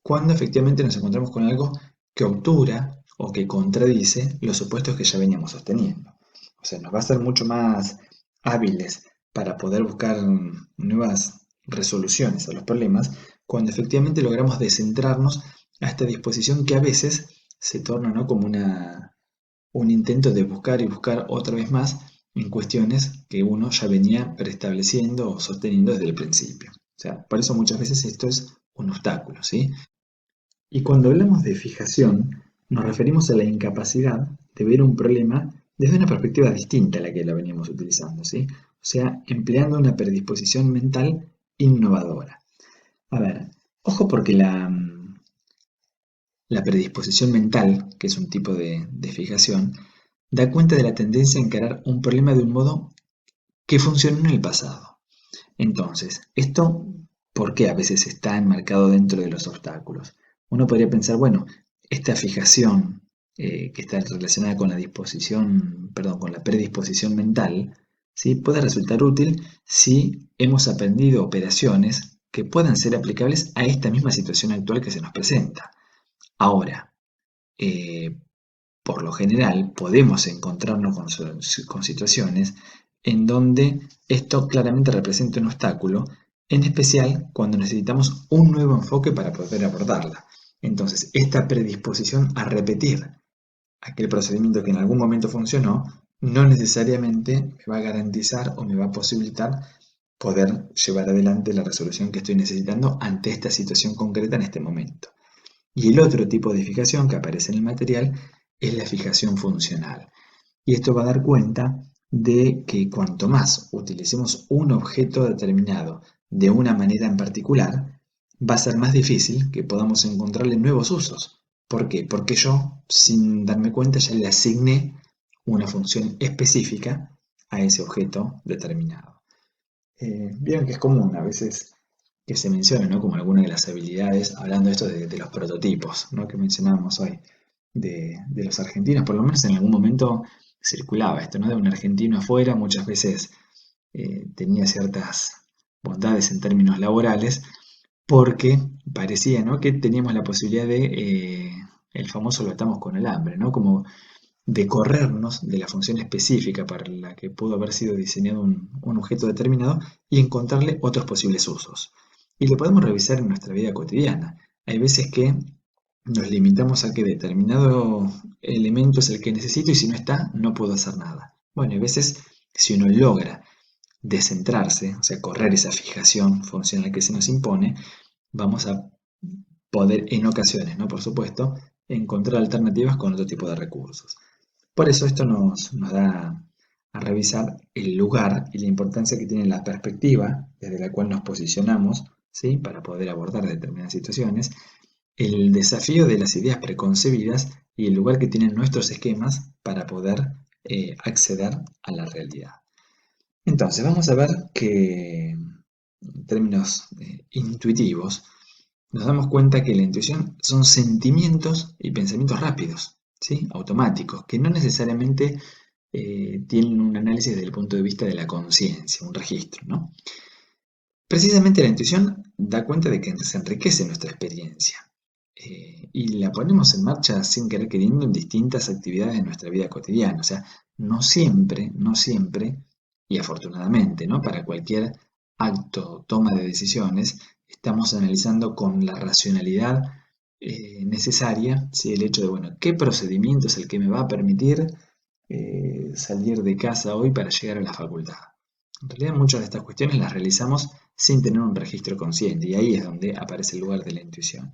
cuando efectivamente nos encontramos con algo que obtura o que contradice los supuestos que ya veníamos sosteniendo. O sea, nos va a ser mucho más hábiles para poder buscar nuevas resoluciones a los problemas cuando efectivamente logramos descentrarnos a esta disposición que a veces se torna, ¿no?, como un intento de buscar y buscar otra vez más en cuestiones que uno ya venía preestableciendo o sosteniendo desde el principio. O sea, por eso muchas veces esto es un obstáculo, ¿sí? Y cuando hablamos de fijación, nos referimos a la incapacidad de ver un problema desde una perspectiva distinta a la que la veníamos utilizando, ¿sí? O sea, empleando una predisposición mental innovadora. A ver, ojo porque la predisposición mental, que es un tipo de fijación, da cuenta de la tendencia a encarar un problema de un modo que funcionó en el pasado. Entonces, esto, ¿por qué a veces está enmarcado dentro de los obstáculos? Uno podría pensar, bueno, esta fijación que está relacionada con la disposición, perdón, con la predisposición mental, ¿sí?, puede resultar útil si hemos aprendido operaciones que puedan ser aplicables a esta misma situación actual que se nos presenta. Ahora, eh, por lo general, podemos encontrarnos con situaciones en donde esto claramente representa un obstáculo, en especial cuando necesitamos un nuevo enfoque para poder abordarla. Entonces, esta predisposición a repetir aquel procedimiento que en algún momento funcionó, no necesariamente me va a garantizar o me va a posibilitar poder llevar adelante la resolución que estoy necesitando ante esta situación concreta en este momento. Y el otro tipo de fijación que aparece en el material es la fijación funcional. Y esto va a dar cuenta de que cuanto más utilicemos un objeto determinado de una manera en particular, va a ser más difícil que podamos encontrarle nuevos usos. ¿Por qué? Porque yo, sin darme cuenta, ya le asigné una función específica a ese objeto determinado. Vieron que es común a veces que se menciona, ¿no?, como alguna de las habilidades, hablando de esto de los prototipos, ¿no?, que mencionábamos hoy, de los argentinos, por lo menos en algún momento circulaba esto, ¿no?, de un argentino afuera, muchas veces tenía ciertas bondades en términos laborales, porque parecía, ¿no?, que teníamos la posibilidad de, el famoso lo atamos con el hambre, ¿no?, como de corrernos de la función específica para la que pudo haber sido diseñado un objeto determinado y encontrarle otros posibles usos. Y lo podemos revisar en nuestra vida cotidiana. Hay veces que nos limitamos a que determinado elemento es el que necesito y si no está, no puedo hacer nada. Bueno, hay veces, si uno logra descentrarse, o sea, correr esa fijación funcional que se nos impone, vamos a poder en ocasiones, no por supuesto, encontrar alternativas con otro tipo de recursos. Por eso esto nos da a revisar el lugar y la importancia que tiene la perspectiva desde la cual nos posicionamos, ¿sí?, para poder abordar determinadas situaciones, el desafío de las ideas preconcebidas y el lugar que tienen nuestros esquemas para poder acceder a la realidad. Entonces, vamos a ver que en términos intuitivos, nos damos cuenta que la intuición son sentimientos y pensamientos rápidos, ¿sí?, automáticos, que no necesariamente tienen un análisis desde el punto de vista de la conciencia, un registro, ¿no? Precisamente la intuición da cuenta de que se enriquece nuestra experiencia y la ponemos en marcha sin querer queriendo en distintas actividades de nuestra vida cotidiana. O sea, no siempre, y afortunadamente, ¿no?, para cualquier acto o toma de decisiones, estamos analizando con la racionalidad necesaria, ¿sí?, el hecho de, bueno, ¿qué procedimiento es el que me va a permitir salir de casa hoy para llegar a la facultad? En realidad muchas de estas cuestiones las realizamos sin tener un registro consciente y ahí es donde aparece el lugar de la intuición.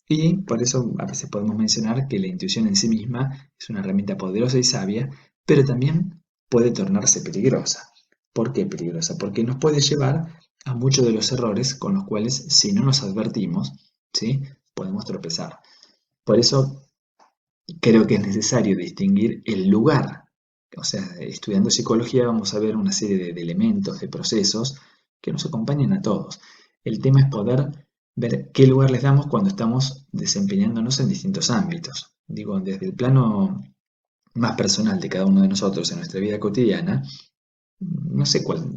Y por eso a veces podemos mencionar que la intuición en sí misma es una herramienta poderosa y sabia, pero también puede tornarse peligrosa. ¿Por qué peligrosa? Porque nos puede llevar a muchos de los errores con los cuales, si no nos advertimos, ¿sí?, podemos tropezar. Por eso creo que es necesario distinguir el lugar. O sea, estudiando psicología vamos a ver una serie de elementos, de procesos que nos acompañan a todos. El tema es poder ver qué lugar les damos cuando estamos desempeñándonos en distintos ámbitos. Digo, desde el plano más personal de cada uno de nosotros en nuestra vida cotidiana, no sé cuál,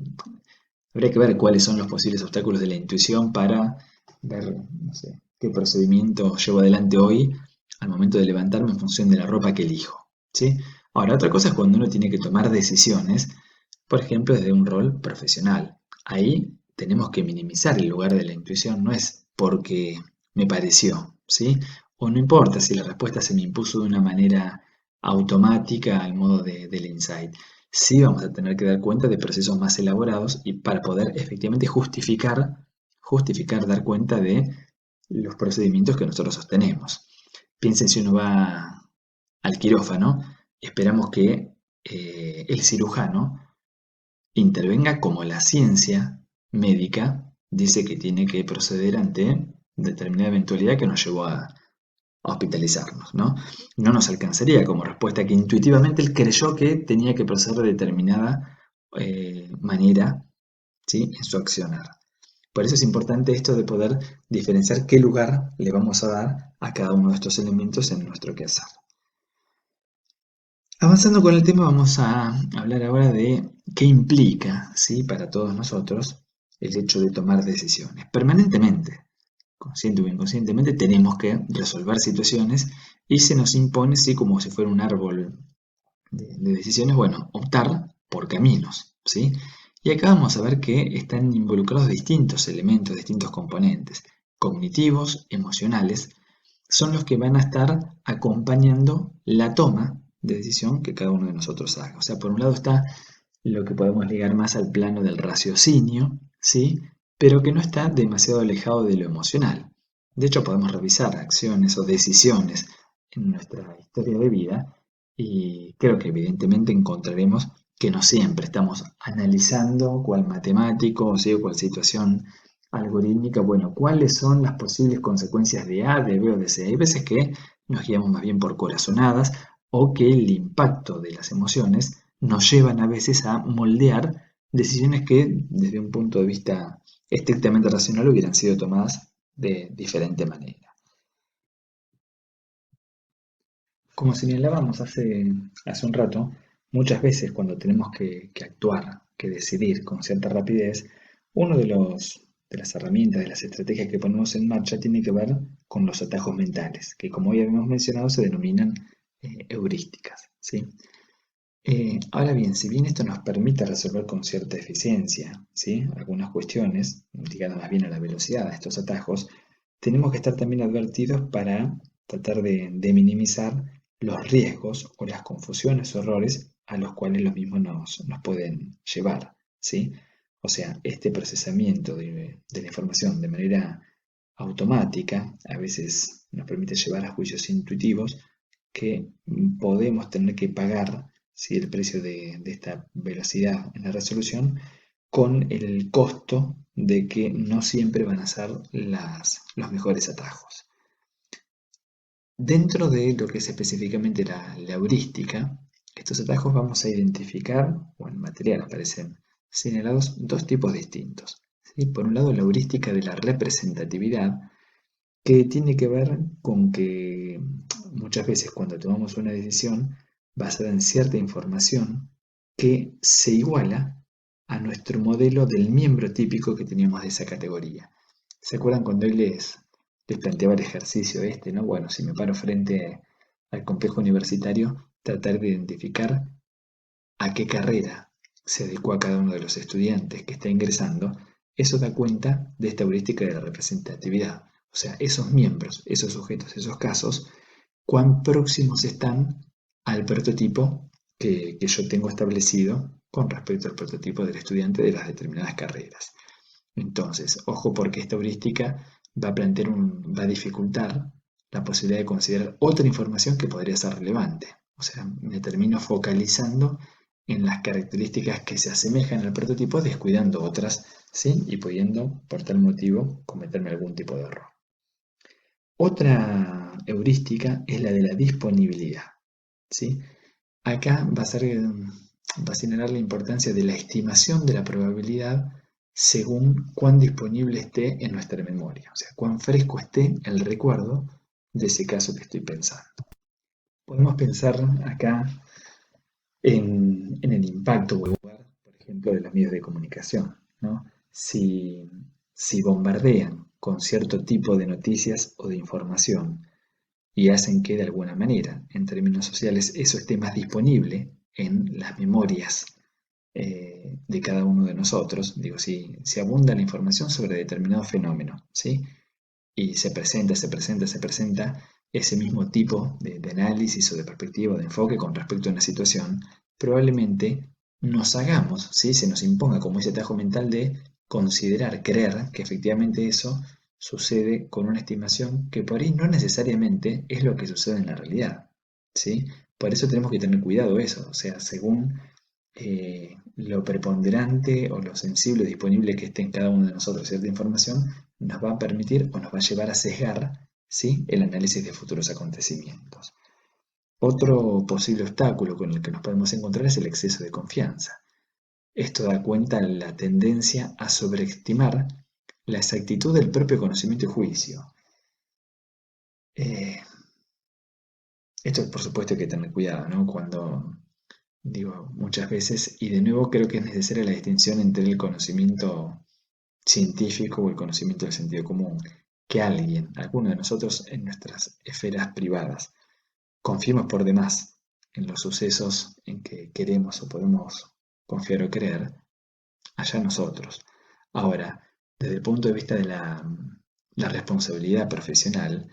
habría que ver cuáles son los posibles obstáculos de la intuición para ver, no sé, qué procedimiento llevo adelante hoy al momento de levantarme en función de la ropa que elijo, ¿sí? Ahora, otra cosa es cuando uno tiene que tomar decisiones, por ejemplo, desde un rol profesional. Ahí tenemos que minimizar el lugar de la intuición, no es porque me pareció, ¿sí? O no importa si la respuesta se me impuso de una manera automática al modo del insight. Sí vamos a tener que dar cuenta de procesos más elaborados y para poder efectivamente justificar, dar cuenta de los procedimientos que nosotros sostenemos. Piensen si uno va al quirófano, esperamos que el cirujano intervenga como la ciencia médica dice que tiene que proceder ante determinada eventualidad que nos llevó a hospitalizarnos, ¿no? No nos alcanzaría como respuesta que intuitivamente él creyó que tenía que proceder de determinada manera, ¿sí? En su accionar. Por eso es importante esto de poder diferenciar qué lugar le vamos a dar a cada uno de estos elementos en nuestro quehacer. Avanzando con el tema, vamos a hablar ahora de qué implica, ¿sí? Para todos nosotros el hecho de tomar decisiones. Permanentemente, consciente o inconscientemente, tenemos que resolver situaciones y se nos impone, sí, como si fuera un árbol de decisiones, bueno, optar por caminos, ¿sí? Y acá vamos a ver que están involucrados distintos elementos, distintos componentes, cognitivos, emocionales, son los que van a estar acompañando la toma de decisión que cada uno de nosotros haga. O sea, por un lado está lo que podemos ligar más al plano del raciocinio, ¿sí? Pero que no está demasiado alejado de lo emocional. De hecho, podemos revisar acciones o decisiones en nuestra historia de vida y creo que evidentemente encontraremos que no siempre estamos analizando cuál matemático o sea, cuál situación algorítmica, bueno, cuáles son las posibles consecuencias de A, de B o de C. Hay veces que nos guiamos más bien por corazonadas o que el impacto de las emociones nos llevan a veces a moldear decisiones que desde un punto de vista estrictamente racional hubieran sido tomadas de diferente manera. Como señalábamos hace un rato, muchas veces cuando tenemos que actuar, que decidir con cierta rapidez, uno de las herramientas, de las estrategias que ponemos en marcha tiene que ver con los atajos mentales, que como ya habíamos mencionado se denominan heurísticas, ¿sí? Ahora bien, si bien esto nos permite resolver con cierta eficiencia, ¿sí? Algunas cuestiones, ligadas más bien a la velocidad de estos atajos, tenemos que estar también advertidos para tratar de minimizar los riesgos o las confusiones o errores a los cuales los mismos nos pueden llevar, ¿sí? O sea, este procesamiento de la información de manera automática a veces nos permite llevar a juicios intuitivos que podemos tener que pagar, ¿sí? El precio de esta velocidad en la resolución con el costo de que no siempre van a ser los mejores atajos. Dentro de lo que es específicamente la heurística, estos atajos vamos a identificar, o en material aparecen señalados, dos tipos distintos, ¿sí? Por un lado, la heurística de la representatividad, que tiene que ver con que muchas veces cuando tomamos una decisión basada en cierta información que se iguala a nuestro modelo del miembro típico que teníamos de esa categoría. ¿Se acuerdan cuando hoy les planteaba el ejercicio este, ¿no? Bueno, si me paro frente al complejo universitario, tratar de identificar a qué carrera se adecua a cada uno de los estudiantes que está ingresando, eso da cuenta de esta heurística de la representatividad. O sea, esos miembros, esos sujetos, esos casos, cuán próximos están al prototipo que yo tengo establecido con respecto al prototipo del estudiante de las determinadas carreras. Entonces, ojo porque esta heurística va a dificultar la posibilidad de considerar otra información que podría ser relevante. O sea, me termino focalizando en las características que se asemejan al prototipo, descuidando otras, ¿sí? Y pudiendo, por tal motivo, cometerme algún tipo de error. Otra heurística es la de la disponibilidad, ¿sí? Acá va a señalar la importancia de la estimación de la probabilidad según cuán disponible esté en nuestra memoria, o sea, cuán fresco esté el recuerdo de ese caso que estoy pensando. Podemos pensar acá en el impacto o el lugar, por ejemplo, de los medios de comunicación, ¿no? Si bombardean con cierto tipo de noticias o de información y hacen que de alguna manera, en términos sociales, eso esté más disponible en las memorias de cada uno de nosotros, digo, si abunda la información sobre determinado fenómeno, ¿sí? Y se presenta ese mismo tipo de análisis o de perspectiva o de enfoque con respecto a una situación, probablemente nos hagamos, ¿sí? Se nos imponga como ese atajo mental de considerar, creer que efectivamente eso sucede con una estimación que por ahí no necesariamente es lo que sucede en la realidad, ¿sí? Por eso tenemos que tener cuidado eso, o sea, según lo preponderante o lo sensible o disponible que esté en cada uno de nosotros cierta información, nos va a permitir o nos va a llevar a sesgar, ¿sí?, el análisis de futuros acontecimientos. Otro posible obstáculo con el que nos podemos encontrar es el exceso de confianza. Esto da cuenta de la tendencia a sobreestimar la exactitud del propio conocimiento y juicio. Eh, Esto por supuesto hay que tener cuidado, ¿no? Cuando digo muchas veces, y de nuevo creo que es necesaria la distinción entre el conocimiento científico o el conocimiento del sentido común, que alguien, alguno de nosotros en nuestras esferas privadas, confiemos por demás en los sucesos en que queremos o podemos confiar o creer, allá nosotros. Ahora, desde el punto de vista de la responsabilidad profesional,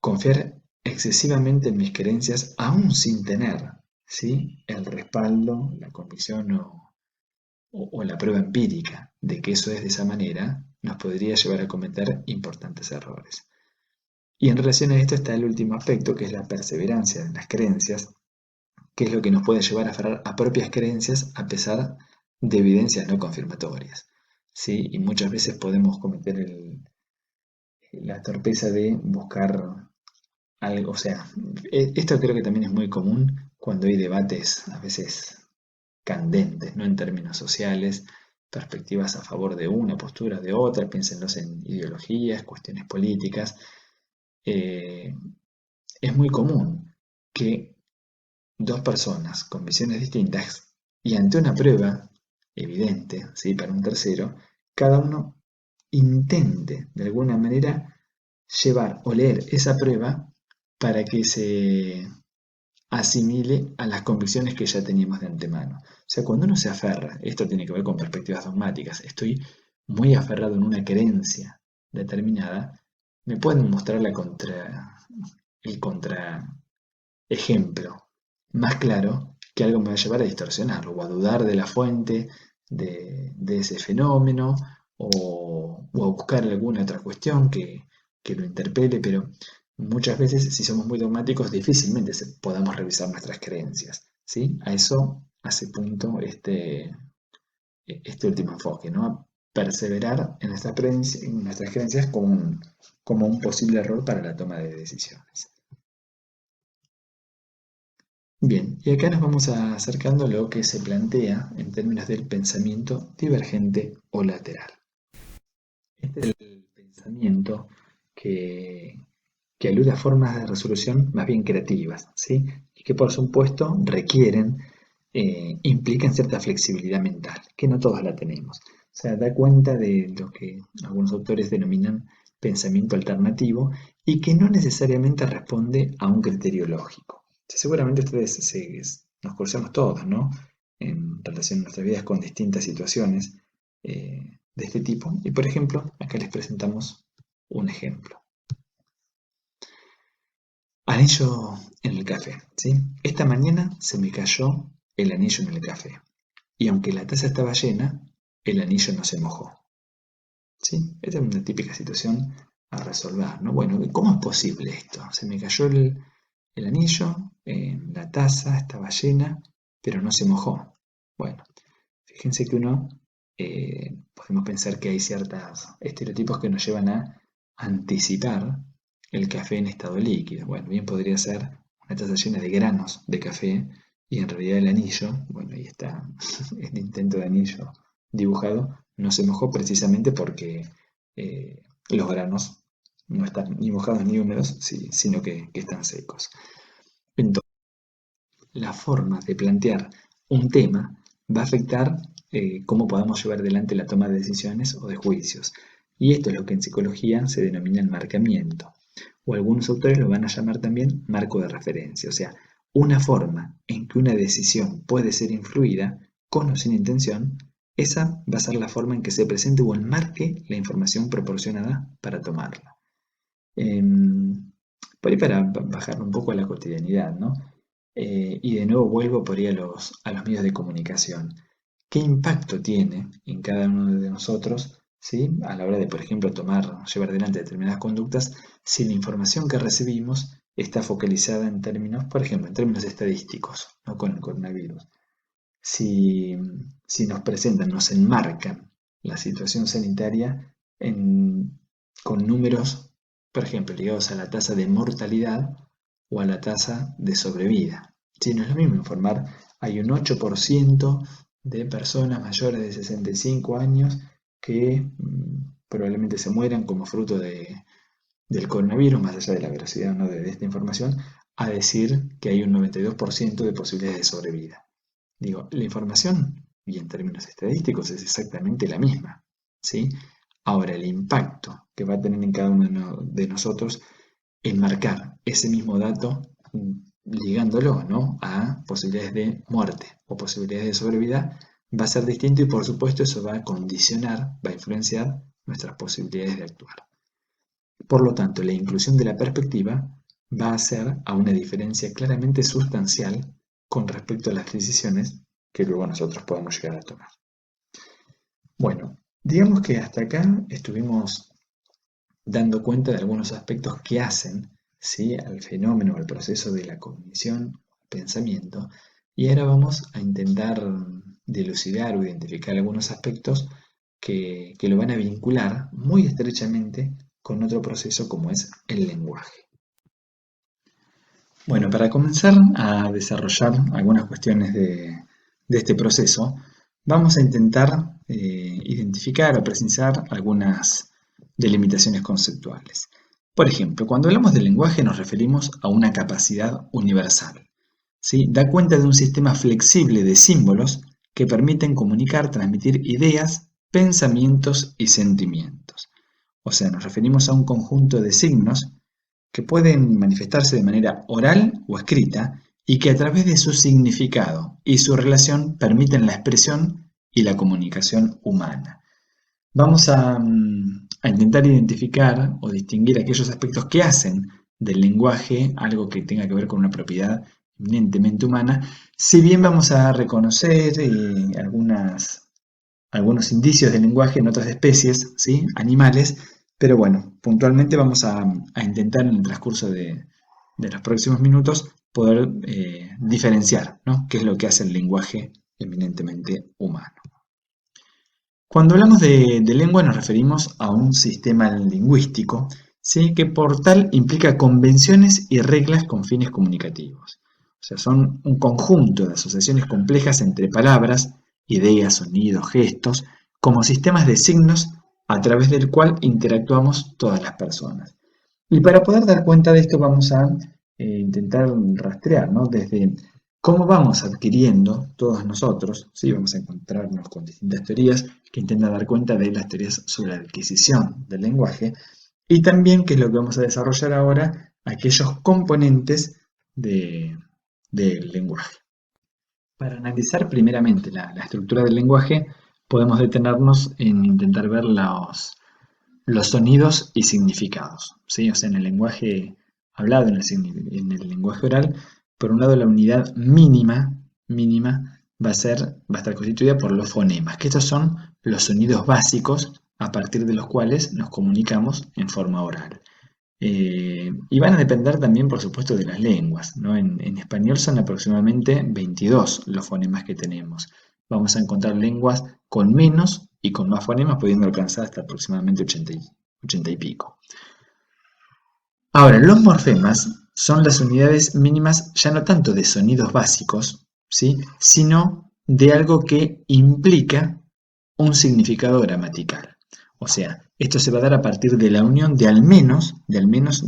confiar excesivamente en mis creencias aún sin tener, ¿sí?, el respaldo, la convicción o la prueba empírica de que eso es de esa manera, nos podría llevar a cometer importantes errores. Y en relación a esto está el último aspecto, que es la perseverancia en las creencias, que es lo que nos puede llevar a aferrar a propias creencias a pesar de evidencias no confirmatorias, ¿sí? Y muchas veces podemos cometer la torpeza de buscar algo, o sea, esto creo que también es muy común cuando hay debates a veces candentes, no en términos sociales, perspectivas a favor de una, posturas de otra, piénsenlos en ideologías, cuestiones políticas. Eh, es muy común que dos personas con visiones distintas y ante una prueba evidente, ¿sí?, para un tercero, cada uno intente de alguna manera llevar o leer esa prueba para que se asimile a las convicciones que ya teníamos de antemano. O sea, cuando uno se aferra, esto tiene que ver con perspectivas dogmáticas, estoy muy aferrado en una creencia determinada, me pueden mostrar el contraejemplo más claro que algo me va a llevar a distorsionarlo o a dudar de la fuente de ese fenómeno o a buscar alguna otra cuestión que lo interpele, pero muchas veces, si somos muy dogmáticos, difícilmente podamos revisar nuestras creencias, ¿sí? A eso hace punto este último enfoque, ¿no? Perseverar en nuestras creencias como un posible error para la toma de decisiones. Bien, y acá nos vamos acercando a lo que se plantea en términos del pensamiento divergente o lateral. Este es el pensamiento que, que alude a formas de resolución más bien creativas, ¿sí? Y que por supuesto implican cierta flexibilidad mental, que no todos la tenemos. O sea, da cuenta de lo que algunos autores denominan pensamiento alternativo y que no necesariamente responde a un criterio lógico. Seguramente nos cruzamos todos, ¿no?, en relación a nuestras vidas con distintas situaciones de este tipo. Y por ejemplo, acá les presentamos un ejemplo. Anillo en el café, ¿sí? Esta mañana se me cayó el anillo en el café. Y aunque la taza estaba llena, el anillo no se mojó, ¿sí? Esta es una típica situación a resolver, ¿no? Bueno, ¿cómo es posible esto? Se me cayó el anillo, la taza estaba llena, pero no se mojó. Bueno, fíjense que podemos pensar que hay ciertos estereotipos que nos llevan a anticipar el café en estado líquido. Bueno, bien podría ser una taza llena de granos de café y en realidad el anillo, bueno, ahí está el intento de anillo dibujado, no se mojó precisamente porque los granos no están ni mojados ni húmedos, sino que están secos. Entonces, la forma de plantear un tema va a afectar cómo podamos llevar adelante la toma de decisiones o de juicios. Y esto es lo que en psicología se denomina enmarcamiento. O algunos autores lo van a llamar también marco de referencia. O sea, una forma en que una decisión puede ser influida, con o sin intención, esa va a ser la forma en que se presente o enmarque la información proporcionada para tomarla. Por ahí para bajar un poco a la cotidianidad, ¿no? Y de nuevo vuelvo por ahí a los medios de comunicación. ¿Qué impacto tiene en cada uno de nosotros, ¿sí? A la hora de, por ejemplo, llevar adelante determinadas conductas, si la información que recibimos está focalizada en términos, por ejemplo, en términos estadísticos, ¿no? Con el coronavirus? Si, si nos presentan, nos enmarcan la situación sanitaria con números, por ejemplo, ligados a la tasa de mortalidad o a la tasa de sobrevida. Si no es lo mismo informar, hay un 8% de personas mayores de 65 años que probablemente se mueran como fruto del coronavirus, más allá de la veracidad o no de esta información, a decir que hay un 92% de posibilidades de sobrevida. Digo, la información, y en términos estadísticos, es exactamente la misma, ¿sí? Ahora, el impacto que va a tener en cada uno de nosotros enmarcar ese mismo dato, ligándolo, ¿no?, a posibilidades de muerte o posibilidades de sobrevida, va a ser distinto y por supuesto eso va a condicionar, va a influenciar nuestras posibilidades de actuar. Por lo tanto, la inclusión de la perspectiva va a hacer a una diferencia claramente sustancial con respecto a las decisiones que luego nosotros podemos llegar a tomar. Bueno, digamos que hasta acá estuvimos dando cuenta de algunos aspectos que hacen, ¿sí?, al fenómeno, al proceso de la cognición, pensamiento, y ahora vamos a intentar dilucidar o identificar algunos aspectos que lo van a vincular muy estrechamente con otro proceso como es el lenguaje. Bueno, para comenzar a desarrollar algunas cuestiones de este proceso, vamos a intentar identificar o precisar algunas delimitaciones conceptuales. Por ejemplo, cuando hablamos del lenguaje nos referimos a una capacidad universal, ¿sí? Da cuenta de un sistema flexible de símbolos que permiten comunicar, transmitir ideas, pensamientos y sentimientos. O sea, nos referimos a un conjunto de signos que pueden manifestarse de manera oral o escrita y que a través de su significado y su relación permiten la expresión y la comunicación humana. Vamos a intentar identificar o distinguir aquellos aspectos que hacen del lenguaje algo que tenga que ver con una propiedad eminentemente humana, si bien vamos a reconocer algunos indicios del lenguaje en otras especies, ¿sí?, animales, pero bueno, puntualmente vamos a intentar en el transcurso de los próximos minutos poder diferenciar, ¿no?, qué es lo que hace el lenguaje eminentemente humano. Cuando hablamos de lengua nos referimos a un sistema lingüístico, ¿sí?, que por tal implica convenciones y reglas con fines comunicativos. O sea, son un conjunto de asociaciones complejas entre palabras, ideas, sonidos, gestos, como sistemas de signos a través del cual interactuamos todas las personas. Y para poder dar cuenta de esto vamos a intentar rastrear, ¿no?, desde cómo vamos adquiriendo todos nosotros, ¿sí? Vamos a encontrarnos con distintas teorías que intentan dar cuenta de las teorías sobre la adquisición del lenguaje y también, que es lo que vamos a desarrollar ahora, aquellos componentes del lenguaje. Para analizar primeramente la estructura del lenguaje, podemos detenernos en intentar ver los sonidos y significados, ¿sí? O sea, en el lenguaje hablado, en el lenguaje oral, por un lado la unidad mínima va a estar constituida por los fonemas, que estos son los sonidos básicos a partir de los cuales nos comunicamos en forma oral. Y van a depender también, por supuesto, de las lenguas, ¿no? En español son aproximadamente 22 los fonemas que tenemos. Vamos a encontrar lenguas con menos y con más fonemas, pudiendo alcanzar hasta aproximadamente 80 y pico. Ahora, los morfemas son las unidades mínimas ya no tanto de sonidos básicos, ¿sí? Sino de algo que implica un significado gramatical. O sea, esto se va a dar a partir de la unión de al menos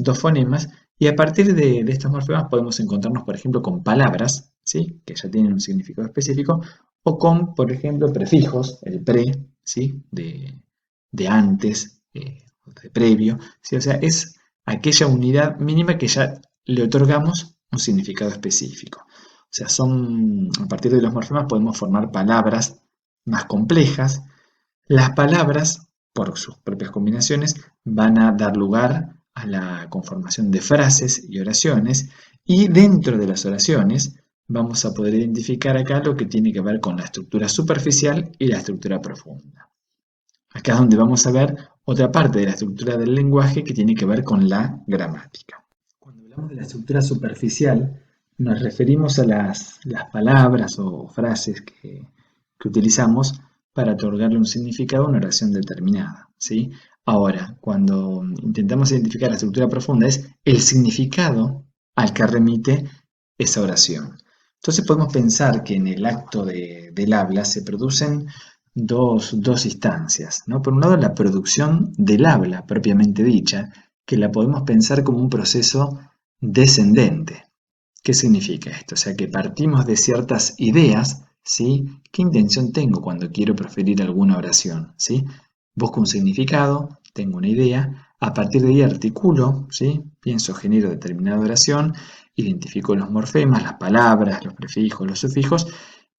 dos fonemas, y a partir de estos morfemas podemos encontrarnos, por ejemplo, con palabras, ¿sí? Que ya tienen un significado específico, o con, por ejemplo, prefijos, el pre, ¿sí? De antes, de previo, ¿sí? O sea, es aquella unidad mínima que ya le otorgamos un significado específico. O sea, a partir de los morfemas podemos formar palabras más complejas. Las palabras, por sus propias combinaciones, van a dar lugar a la conformación de frases y oraciones, y dentro de las oraciones vamos a poder identificar acá lo que tiene que ver con la estructura superficial y la estructura profunda. Acá es donde vamos a ver otra parte de la estructura del lenguaje que tiene que ver con la gramática. Cuando hablamos de la estructura superficial, nos referimos a las palabras o frases que utilizamos para otorgarle un significado a una oración determinada, ¿sí? Ahora, cuando intentamos identificar la estructura profunda, es el significado al que remite esa oración. Entonces podemos pensar que en el acto del habla se producen dos instancias, ¿no? Por un lado, la producción del habla propiamente dicha, que la podemos pensar como un proceso descendente. ¿Qué significa esto? O sea, que partimos de ciertas ideas, ¿sí? ¿Qué intención tengo cuando quiero proferir alguna oración? ¿Sí? Busco un significado, tengo una idea, a partir de ahí articulo, ¿sí? Pienso, genero determinada oración, identifico los morfemas, las palabras, los prefijos, los sufijos,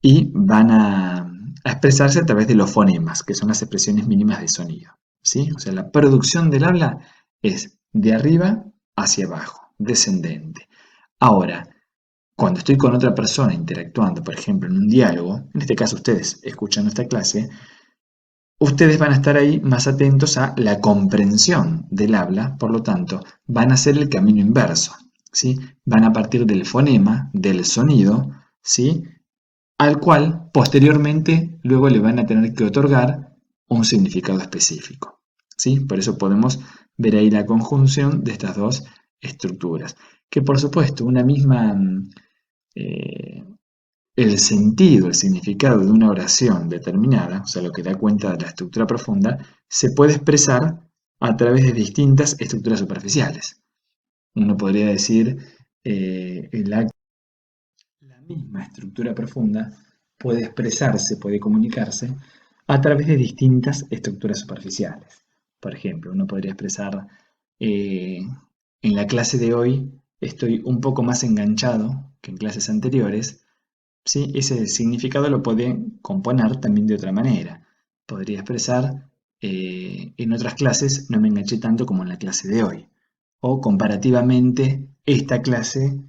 y van a expresarse a través de los fonemas, que son las expresiones mínimas de sonido, ¿sí? O sea, la producción del habla es de arriba hacia abajo, descendente. Ahora, cuando estoy con otra persona interactuando, por ejemplo, en un diálogo, en este caso ustedes escuchando esta clase, ustedes van a estar ahí más atentos a la comprensión del habla, por lo tanto, van a hacer el camino inverso, ¿sí? Van a partir del fonema, del sonido, ¿sí? Al cual posteriormente luego le van a tener que otorgar un significado específico, ¿sí? Por eso podemos ver ahí la conjunción de estas dos estructuras, que por supuesto una misma eh, el sentido, el significado de una oración determinada, o sea, lo que da cuenta de la estructura profunda, se puede expresar a través de distintas estructuras superficiales. Uno podría decir, la misma estructura profunda puede expresarse, puede comunicarse a través de distintas estructuras superficiales. Por ejemplo, uno podría expresar, eh, en la clase de hoy estoy un poco más enganchado que en clases anteriores. ¿Sí? Ese significado lo puede componer también de otra manera. Podría expresar, en otras clases no me enganché tanto como en la clase de hoy. O comparativamente, esta clase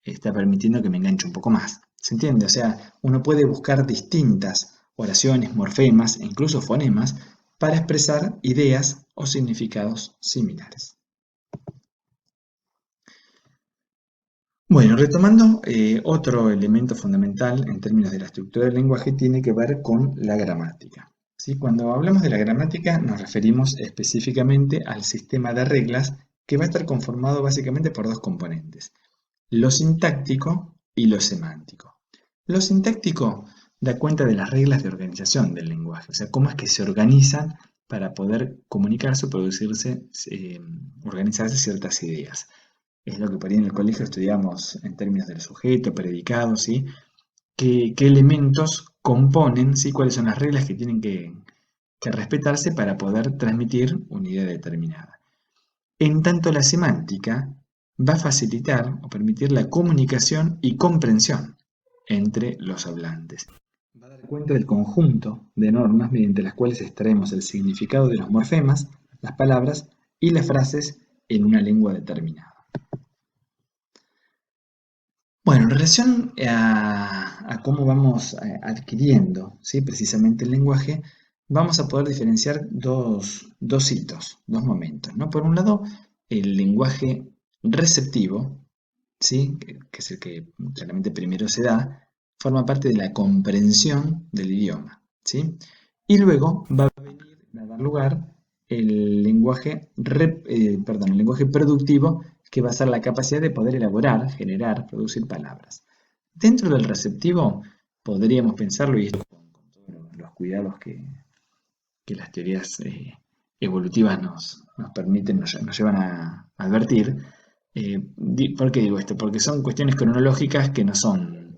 está permitiendo que me enganche un poco más. ¿Se entiende? O sea, uno puede buscar distintas oraciones, morfemas e incluso fonemas para expresar ideas o significados similares. Bueno, retomando, otro elemento fundamental en términos de la estructura del lenguaje tiene que ver con la gramática, ¿sí? Cuando hablamos de la gramática nos referimos específicamente al sistema de reglas que va a estar conformado básicamente por dos componentes, lo sintáctico y lo semántico. Lo sintáctico da cuenta de las reglas de organización del lenguaje, o sea, cómo es que se organizan para poder comunicarse o producirse, organizarse ciertas ideas. Es lo que por ahí en el colegio estudiamos en términos del sujeto, predicado, ¿sí? ¿Qué elementos componen, ¿sí? Cuáles son las reglas que tienen que respetarse para poder transmitir una idea determinada. En tanto, la semántica va a facilitar o permitir la comunicación y comprensión entre los hablantes. Va a dar cuenta del conjunto de normas mediante las cuales extraemos el significado de los morfemas, las palabras y las frases en una lengua determinada. Bueno, en relación a cómo vamos adquiriendo, ¿sí? Precisamente el lenguaje, vamos a poder diferenciar dos hitos, dos momentos, ¿no? Por un lado, el lenguaje receptivo, ¿sí? Que es el que claramente primero se da, forma parte de la comprensión del idioma, ¿sí? Y luego va a dar lugar el lenguaje, el lenguaje productivo, que va a ser la capacidad de poder elaborar, generar, producir palabras. Dentro del receptivo podríamos pensarlo, y esto con todos los cuidados que las teorías evolutivas nos permiten, nos llevan a advertir. ¿Por qué digo esto? Porque son cuestiones cronológicas que no son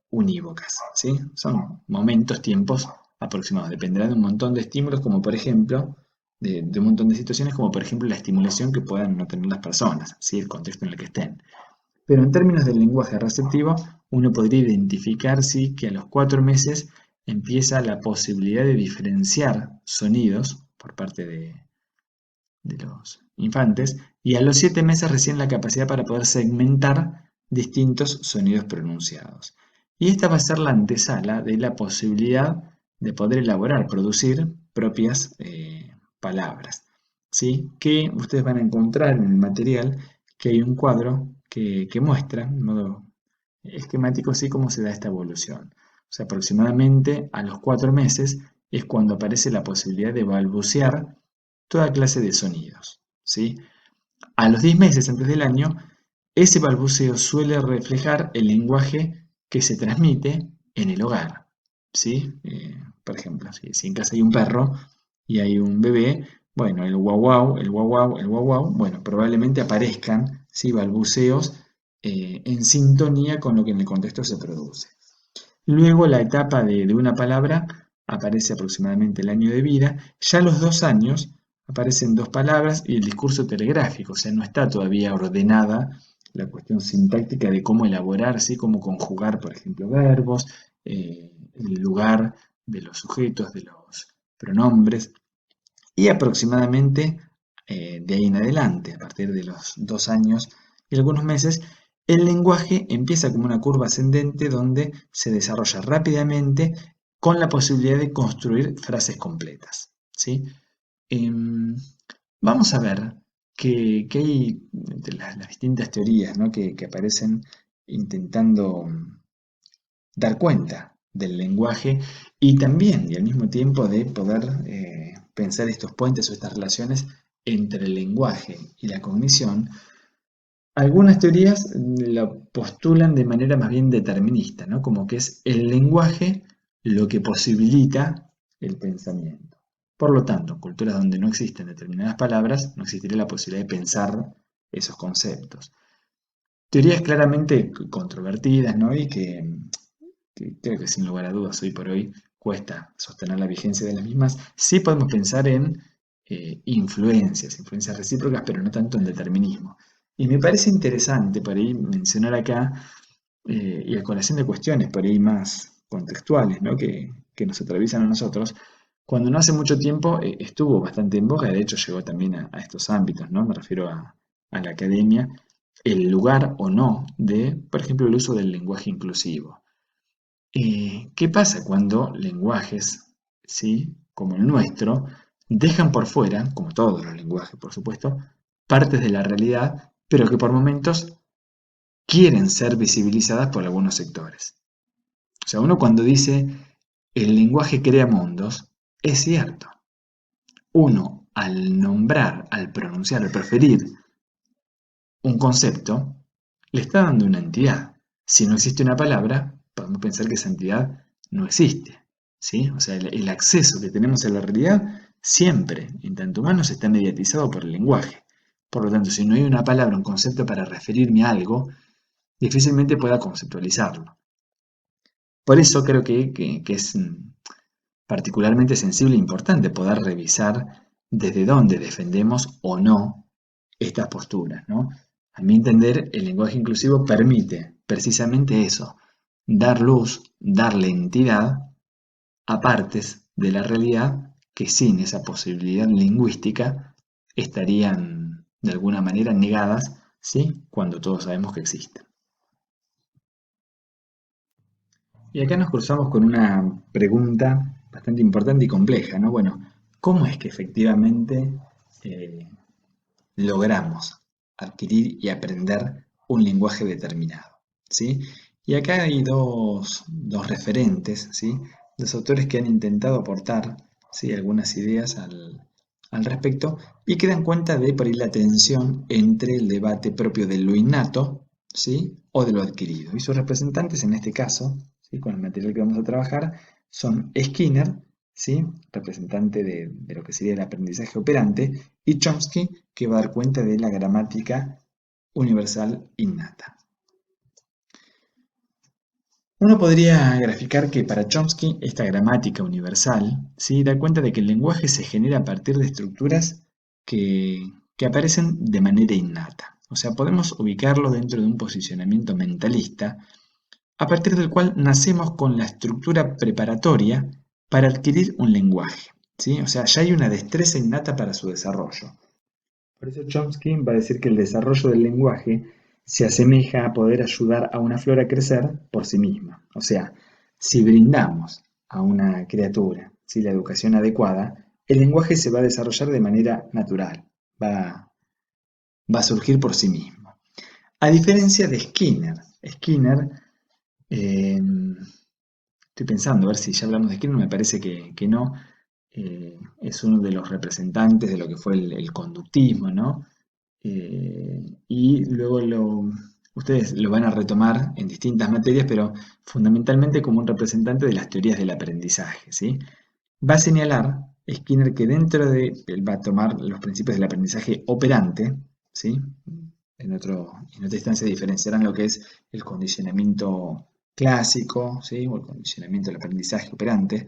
unívocas, ¿sí? Son momentos, tiempos aproximados. Dependerá de un montón de estímulos, como por ejemplo, de un montón de situaciones, como por ejemplo la estimulación que puedan no tener las personas, ¿sí? El contexto en el que estén. Pero en términos del lenguaje receptivo, uno podría identificar sí, que a los 4 meses empieza la posibilidad de diferenciar sonidos por parte de los infantes y a los 7 meses recién la capacidad para poder segmentar distintos sonidos pronunciados. Y esta va a ser la antesala de la posibilidad de poder elaborar, producir propias palabras, ¿sí? Que ustedes van a encontrar en el material que hay un cuadro que muestra, de modo esquemático, así cómo se da esta evolución. O sea, aproximadamente a los 4 meses es cuando aparece la posibilidad de balbucear toda clase de sonidos, ¿sí? A los 10 meses antes del año, ese balbuceo suele reflejar el lenguaje que se transmite en el hogar, ¿sí? Por ejemplo, si en casa hay un perro y hay un bebé, bueno, el guau guau, el guau guau, el guau guau, bueno, probablemente aparezcan, ¿sí? Balbuceos en sintonía con lo que en el contexto se produce. Luego la etapa de una palabra aparece aproximadamente el año de vida. Ya a los 2 años aparecen 2 palabras y el discurso telegráfico, o sea, no está todavía ordenada la cuestión sintáctica de cómo elaborar, ¿sí? Cómo conjugar, por ejemplo, verbos, el lugar de los sujetos, de los pronombres. Y aproximadamente de ahí en adelante, a partir de los 2 años y algunos meses, el lenguaje empieza como una curva ascendente donde se desarrolla rápidamente con la posibilidad de construir frases completas, ¿sí? Em, Vamos a ver que hay entre las distintas teorías, ¿no? que aparecen intentando dar cuenta del lenguaje y también, y al mismo tiempo, de poder pensar estos puentes o estas relaciones entre el lenguaje y la cognición. Algunas teorías lo postulan de manera más bien determinista, ¿no? Como que es el lenguaje lo que posibilita el pensamiento. Por lo tanto, en culturas donde no existen determinadas palabras, no existiría la posibilidad de pensar esos conceptos. Teorías claramente controvertidas, ¿no? Y que creo que sin lugar a dudas hoy por hoy cuesta sostener la vigencia de las mismas. Sí podemos pensar en influencias recíprocas, pero no tanto en determinismo. Y me parece interesante por ahí mencionar acá, y a colación de cuestiones por ahí más contextuales, ¿no? que nos atraviesan a nosotros, cuando no hace mucho tiempo estuvo bastante en boga, de hecho llegó también a estos ámbitos, ¿no? Me refiero a la academia, el lugar o no de, por ejemplo, el uso del lenguaje inclusivo. ¿Qué pasa cuando lenguajes, ¿sí? como el nuestro, dejan por fuera, como todos los lenguajes, por supuesto, partes de la realidad, pero que por momentos quieren ser visibilizadas por algunos sectores? O sea, uno cuando dice el lenguaje crea mundos, es cierto. Uno, al nombrar, al pronunciar, al preferir un concepto, le está dando una entidad. Si no existe una palabra, podemos pensar que esa entidad no existe, ¿sí? O sea, el acceso que tenemos a la realidad siempre, en tanto humanos, está mediatizado por el lenguaje. Por lo tanto, si no hay una palabra, un concepto para referirme a algo, difícilmente pueda conceptualizarlo. Por eso creo que es particularmente sensible e importante poder revisar desde dónde defendemos o no estas posturas, ¿no? A mi entender, el lenguaje inclusivo permite precisamente eso, dar luz, darle entidad a partes de la realidad que sin esa posibilidad lingüística estarían de alguna manera negadas, ¿sí? Cuando todos sabemos que existen. Y acá nos cruzamos con una pregunta bastante importante y compleja, ¿no? Bueno, ¿cómo es que efectivamente eh, logramos adquirir y aprender un lenguaje determinado? ¿Sí? Y acá hay dos referentes, ¿sí? Dos autores que han intentado aportar, ¿sí? algunas ideas al respecto y que dan cuenta de por ahí la tensión entre el debate propio de lo innato, ¿sí?, o de lo adquirido. Y sus representantes en este caso, ¿sí?, con el material que vamos a trabajar, son Skinner, ¿sí?, representante de lo que sería el aprendizaje operante, y Chomsky, que va a dar cuenta de la gramática universal innata. Uno podría graficar que para Chomsky esta gramática universal, ¿sí?, da cuenta de que el lenguaje se genera a partir de estructuras que aparecen de manera innata. O sea, podemos ubicarlo dentro de un posicionamiento mentalista a partir del cual nacemos con la estructura preparatoria para adquirir un lenguaje, ¿sí? O sea, ya hay una destreza innata para su desarrollo. Por eso Chomsky va a decir que el desarrollo del lenguaje se asemeja a poder ayudar a una flor a crecer por sí misma. O sea, si brindamos a una criatura, ¿sí?, la educación adecuada, el lenguaje se va a desarrollar de manera natural, va a surgir por sí mismo. A diferencia de Skinner, eh, estoy pensando a ver si ya hablamos de Skinner, me parece que no, es uno de los representantes de lo que fue el conductismo, ¿no? Y luego ustedes lo van a retomar en distintas materias, pero fundamentalmente como un representante de las teorías del aprendizaje, ¿sí? Va a señalar Skinner que él va a tomar los principios del aprendizaje operante, ¿sí? En otra instancia diferenciarán lo que es el condicionamiento clásico, ¿sí?, o el condicionamiento del aprendizaje operante,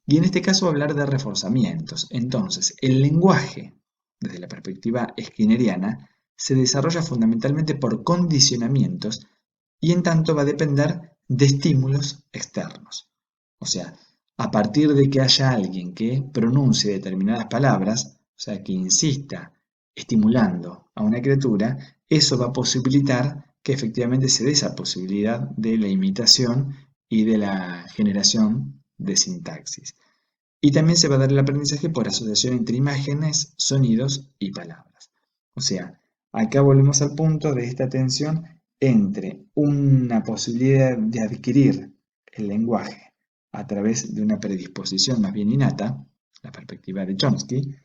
y en este caso hablar de reforzamientos. Entonces, el lenguaje, desde la perspectiva skinneriana, se desarrolla fundamentalmente por condicionamientos y en tanto va a depender de estímulos externos. O sea, a partir de que haya alguien que pronuncie determinadas palabras, o sea, que insista estimulando a una criatura, eso va a posibilitar que efectivamente se dé esa posibilidad de la imitación y de la generación de sintaxis. Y también se va a dar el aprendizaje por asociación entre imágenes, sonidos y palabras. O sea, acá volvemos al punto de esta tensión entre una posibilidad de adquirir el lenguaje a través de una predisposición más bien innata, la perspectiva de Chomsky,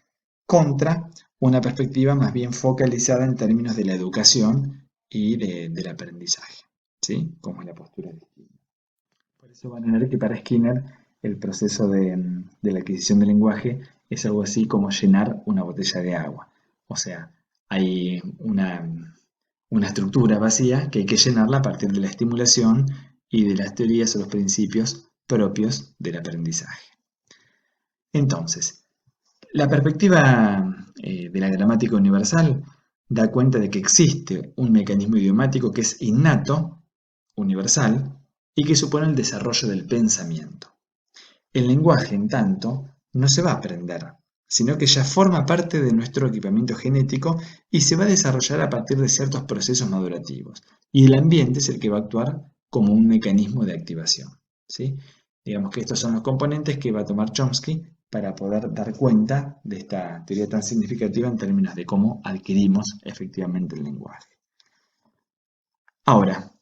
contra una perspectiva más bien focalizada en términos de la educación y del aprendizaje, ¿sí?, como es la postura de Skinner. Por eso van a ver que para Skinner el proceso de la adquisición del lenguaje es algo así como llenar una botella de agua. O sea, hay una estructura vacía que hay que llenarla a partir de la estimulación y de las teorías o los principios propios del aprendizaje. Entonces, la perspectiva de la gramática universal da cuenta de que existe un mecanismo idiomático que es innato, universal, y que supone el desarrollo del pensamiento. El lenguaje, en tanto, no se va a aprender, sino que ya forma parte de nuestro equipamiento genético y se va a desarrollar a partir de ciertos procesos madurativos. Y el ambiente es el que va a actuar como un mecanismo de activación, ¿sí? Digamos que estos son los componentes que va a tomar Chomsky para poder dar cuenta de esta teoría tan significativa en términos de cómo adquirimos efectivamente el lenguaje. Ahora,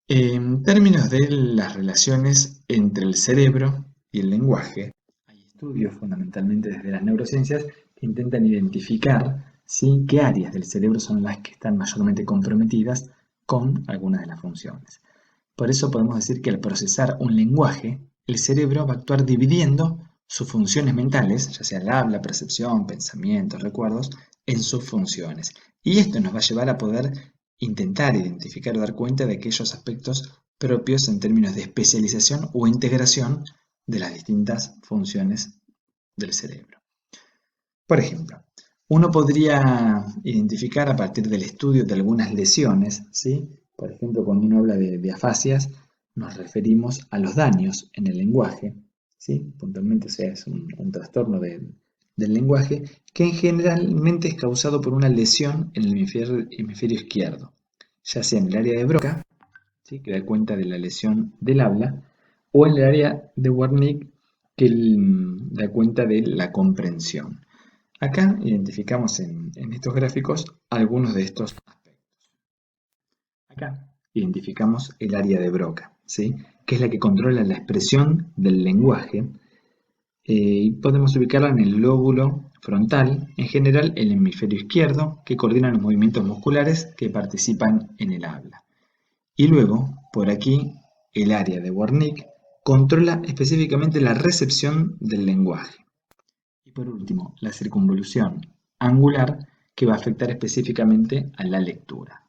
en términos de las relaciones entre el cerebro y el lenguaje, hay estudios fundamentalmente desde las neurociencias que intentan identificar, ¿sí?, qué áreas del cerebro son las que están mayormente comprometidas con algunas de las funciones. Por eso podemos decir que al procesar un lenguaje, el cerebro va a actuar dividiendo sus funciones mentales, ya sea el habla, percepción, pensamientos, recuerdos, en sus funciones. Y esto nos va a llevar a poder intentar identificar o dar cuenta de aquellos aspectos propios en términos de especialización o integración de las distintas funciones del cerebro. Por ejemplo, uno podría identificar a partir del estudio de algunas lesiones, ¿sí? Por ejemplo, cuando uno habla de afasias, nos referimos a los daños en el lenguaje, ¿sí? Puntualmente, o sea, es un trastorno del lenguaje que generalmente es causado por una lesión en el hemisferio izquierdo, ya sea en el área de Broca, ¿sí?, que da cuenta de la lesión del habla, o en el área de Wernicke, que da cuenta de la comprensión. Acá identificamos en estos gráficos algunos de estos aspectos. Acá identificamos el área de Broca, ¿sí?, que es la que controla la expresión del lenguaje Y podemos ubicarla en el lóbulo frontal, en general el hemisferio izquierdo, que coordina los movimientos musculares que participan en el habla. Y luego, por aquí, el área de Wernicke controla específicamente la recepción del lenguaje. Y por último, la circunvolución angular, que va a afectar específicamente a la lectura.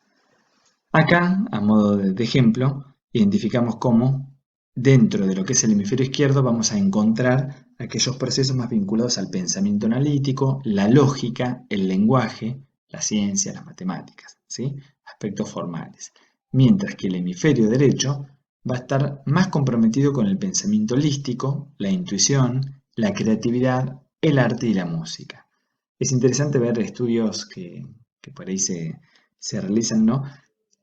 Acá, a modo de ejemplo, identificamos cómo dentro de lo que es el hemisferio izquierdo vamos a encontrar aquellos procesos más vinculados al pensamiento analítico, la lógica, el lenguaje, la ciencia, las matemáticas, ¿sí? Aspectos formales. Mientras que el hemisferio derecho va a estar más comprometido con el pensamiento holístico, la intuición, la creatividad, el arte y la música. Es interesante ver estudios que por ahí se realizan, ¿no?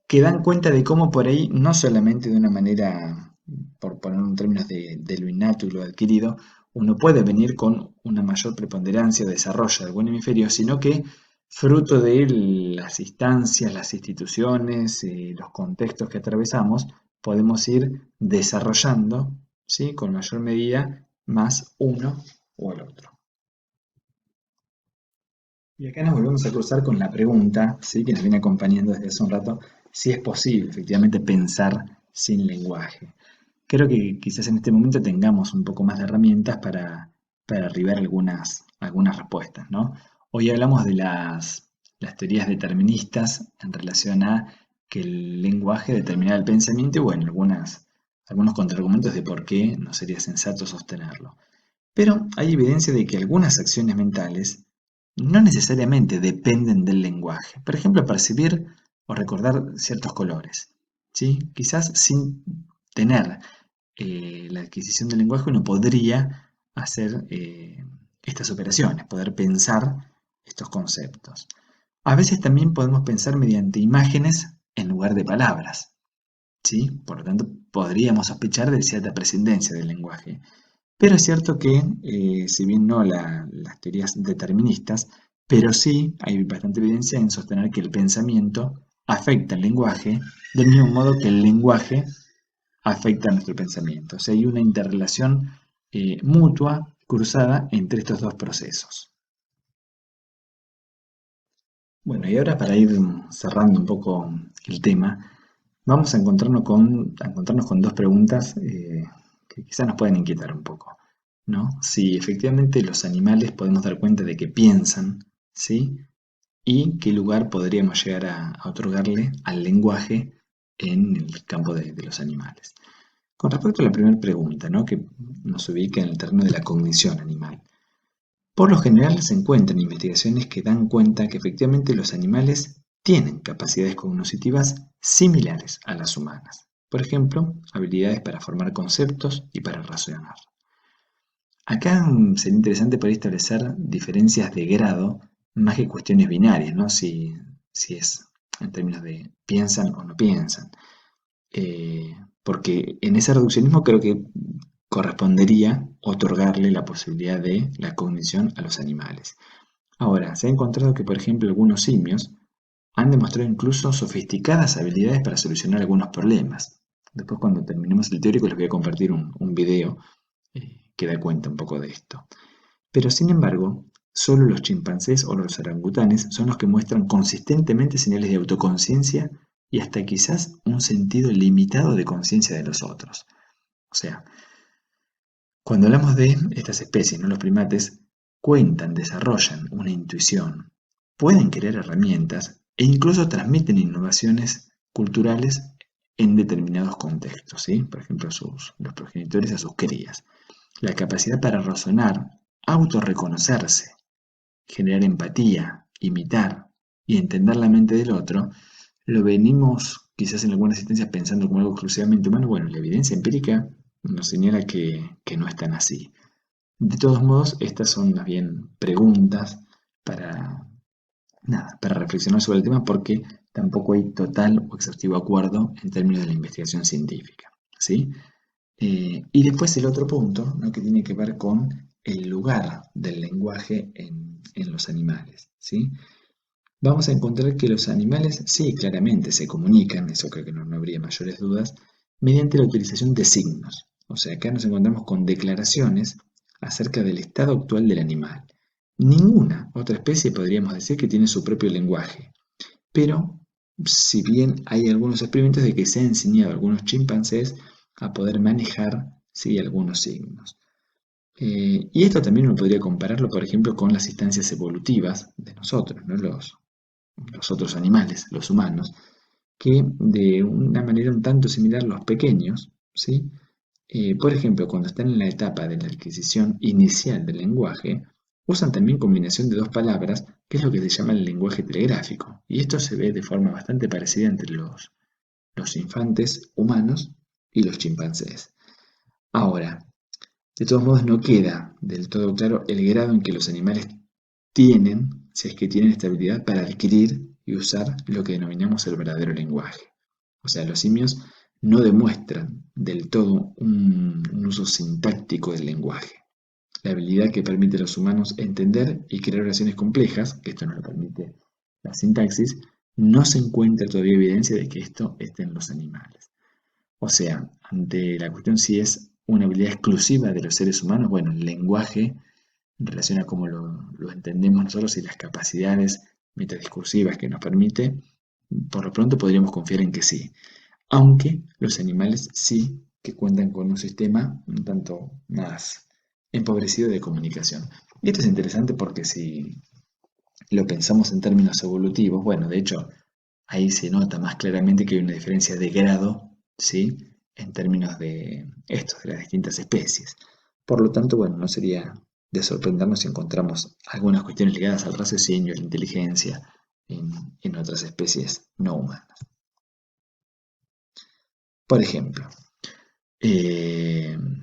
Que dan cuenta de cómo por ahí, no solamente de una manera, por ponerlo en términos de lo innato y lo adquirido, uno puede venir con una mayor preponderancia o desarrollo de algún hemisferio, sino que fruto de las instancias, las instituciones, los contextos que atravesamos, podemos ir desarrollando, ¿sí? Con mayor medida más uno o el otro. Y acá nos volvemos a cruzar con la pregunta, ¿sí? Que nos viene acompañando desde hace un rato, si es posible efectivamente pensar sin lenguaje. Creo que quizás en este momento tengamos un poco más de herramientas para arribar algunas respuestas, ¿no? Hoy hablamos de las teorías deterministas en relación a que el lenguaje determina el pensamiento y bueno, algunos contraargumentos de por qué no sería sensato sostenerlo. Pero hay evidencia de que algunas acciones mentales no necesariamente dependen del lenguaje. Por ejemplo, percibir o recordar ciertos colores, ¿sí? Quizás sin tener la adquisición del lenguaje uno podría hacer estas operaciones, poder pensar estos conceptos. A veces también podemos pensar mediante imágenes en lugar de palabras, ¿sí? Por lo tanto, podríamos sospechar de cierta prescindencia del lenguaje. Pero es cierto que, si bien no las teorías deterministas, pero sí hay bastante evidencia en sostener que el pensamiento afecta el lenguaje del mismo modo que el lenguaje afecta a nuestro pensamiento. O sea, hay una interrelación mutua, cruzada entre estos dos procesos. Bueno, y ahora para ir cerrando un poco el tema, vamos a encontrarnos con dos preguntas que quizás nos pueden inquietar un poco, ¿no? Si efectivamente los animales podemos dar cuenta de que piensan, ¿sí? Y qué lugar podríamos llegar a otorgarle al lenguaje en el campo de los animales. Con respecto a la primera pregunta, ¿no? Que nos ubica en el terreno de la cognición animal. Por lo general se encuentran investigaciones que dan cuenta que efectivamente los animales tienen capacidades cognitivas similares a las humanas. Por ejemplo, habilidades para formar conceptos y para razonar. Acá sería interesante poder establecer diferencias de grado más que cuestiones binarias, ¿no? Si es en términos de piensan o no piensan. Porque en ese reduccionismo creo que correspondería otorgarle la posibilidad de la cognición a los animales. Ahora, se ha encontrado que, por ejemplo, algunos simios han demostrado incluso sofisticadas habilidades para solucionar algunos problemas. Después, cuando terminemos el teórico, les voy a compartir un video que da cuenta un poco de esto. Pero, sin embargo, solo los chimpancés o los orangutanes son los que muestran consistentemente señales de autoconciencia y hasta quizás un sentido limitado de conciencia de los otros. O sea, cuando hablamos de estas especies, ¿no? Los primates cuentan, desarrollan una intuición, pueden crear herramientas e incluso transmiten innovaciones culturales en determinados contextos, ¿sí? Por ejemplo, los progenitores a sus crías. La capacidad para razonar, autorreconocerse, generar empatía, imitar y entender la mente del otro, lo venimos quizás en algunas instancias pensando como algo exclusivamente humano. Bueno, la evidencia empírica nos señala que no es tan así. De todos modos, estas son más bien preguntas para, nada, para reflexionar sobre el tema porque tampoco hay total o exhaustivo acuerdo en términos de la investigación científica, ¿sí? Y después el otro punto, ¿no? Que tiene que ver con el lugar del lenguaje en los animales, ¿sí? Vamos a encontrar que los animales sí, claramente se comunican, eso creo que no habría mayores dudas, mediante la utilización de signos. O sea, acá nos encontramos con declaraciones acerca del estado actual del animal. Ninguna otra especie podríamos decir que tiene su propio lenguaje, pero si bien hay algunos experimentos de que se ha enseñado a algunos chimpancés a poder manejar, sí, algunos signos. Y esto también uno podría compararlo, por ejemplo, con las instancias evolutivas de nosotros, ¿no? Los otros animales, los humanos, que de una manera un tanto similar los pequeños, ¿sí? Por ejemplo, cuando están en la etapa de la adquisición inicial del lenguaje, usan también combinación de dos palabras, que es lo que se llama el lenguaje telegráfico. Y esto se ve de forma bastante parecida entre los infantes humanos y los chimpancés. Ahora, de todos modos, no queda del todo claro el grado en que los animales tienen, si es que tienen esta habilidad para adquirir y usar lo que denominamos el verdadero lenguaje. O sea, los simios no demuestran del todo un uso sintáctico del lenguaje. La habilidad que permite a los humanos entender y crear oraciones complejas, que esto no lo permite la sintaxis, no se encuentra todavía evidencia de que esto esté en los animales. O sea, ante la cuestión si es una habilidad exclusiva de los seres humanos, bueno, el lenguaje en relación a cómo lo entendemos nosotros y las capacidades metadiscursivas que nos permite, por lo pronto podríamos confiar en que sí. Aunque los animales sí que cuentan con un sistema un tanto más empobrecido de comunicación. Y esto es interesante porque si lo pensamos en términos evolutivos, bueno, de hecho, ahí se nota más claramente que hay una diferencia de grado, ¿sí? En términos de estos, de las distintas especies. Por lo tanto, bueno, no sería de sorprendernos si encontramos algunas cuestiones ligadas al raciocinio, a la inteligencia, en otras especies no humanas. Por ejemplo, en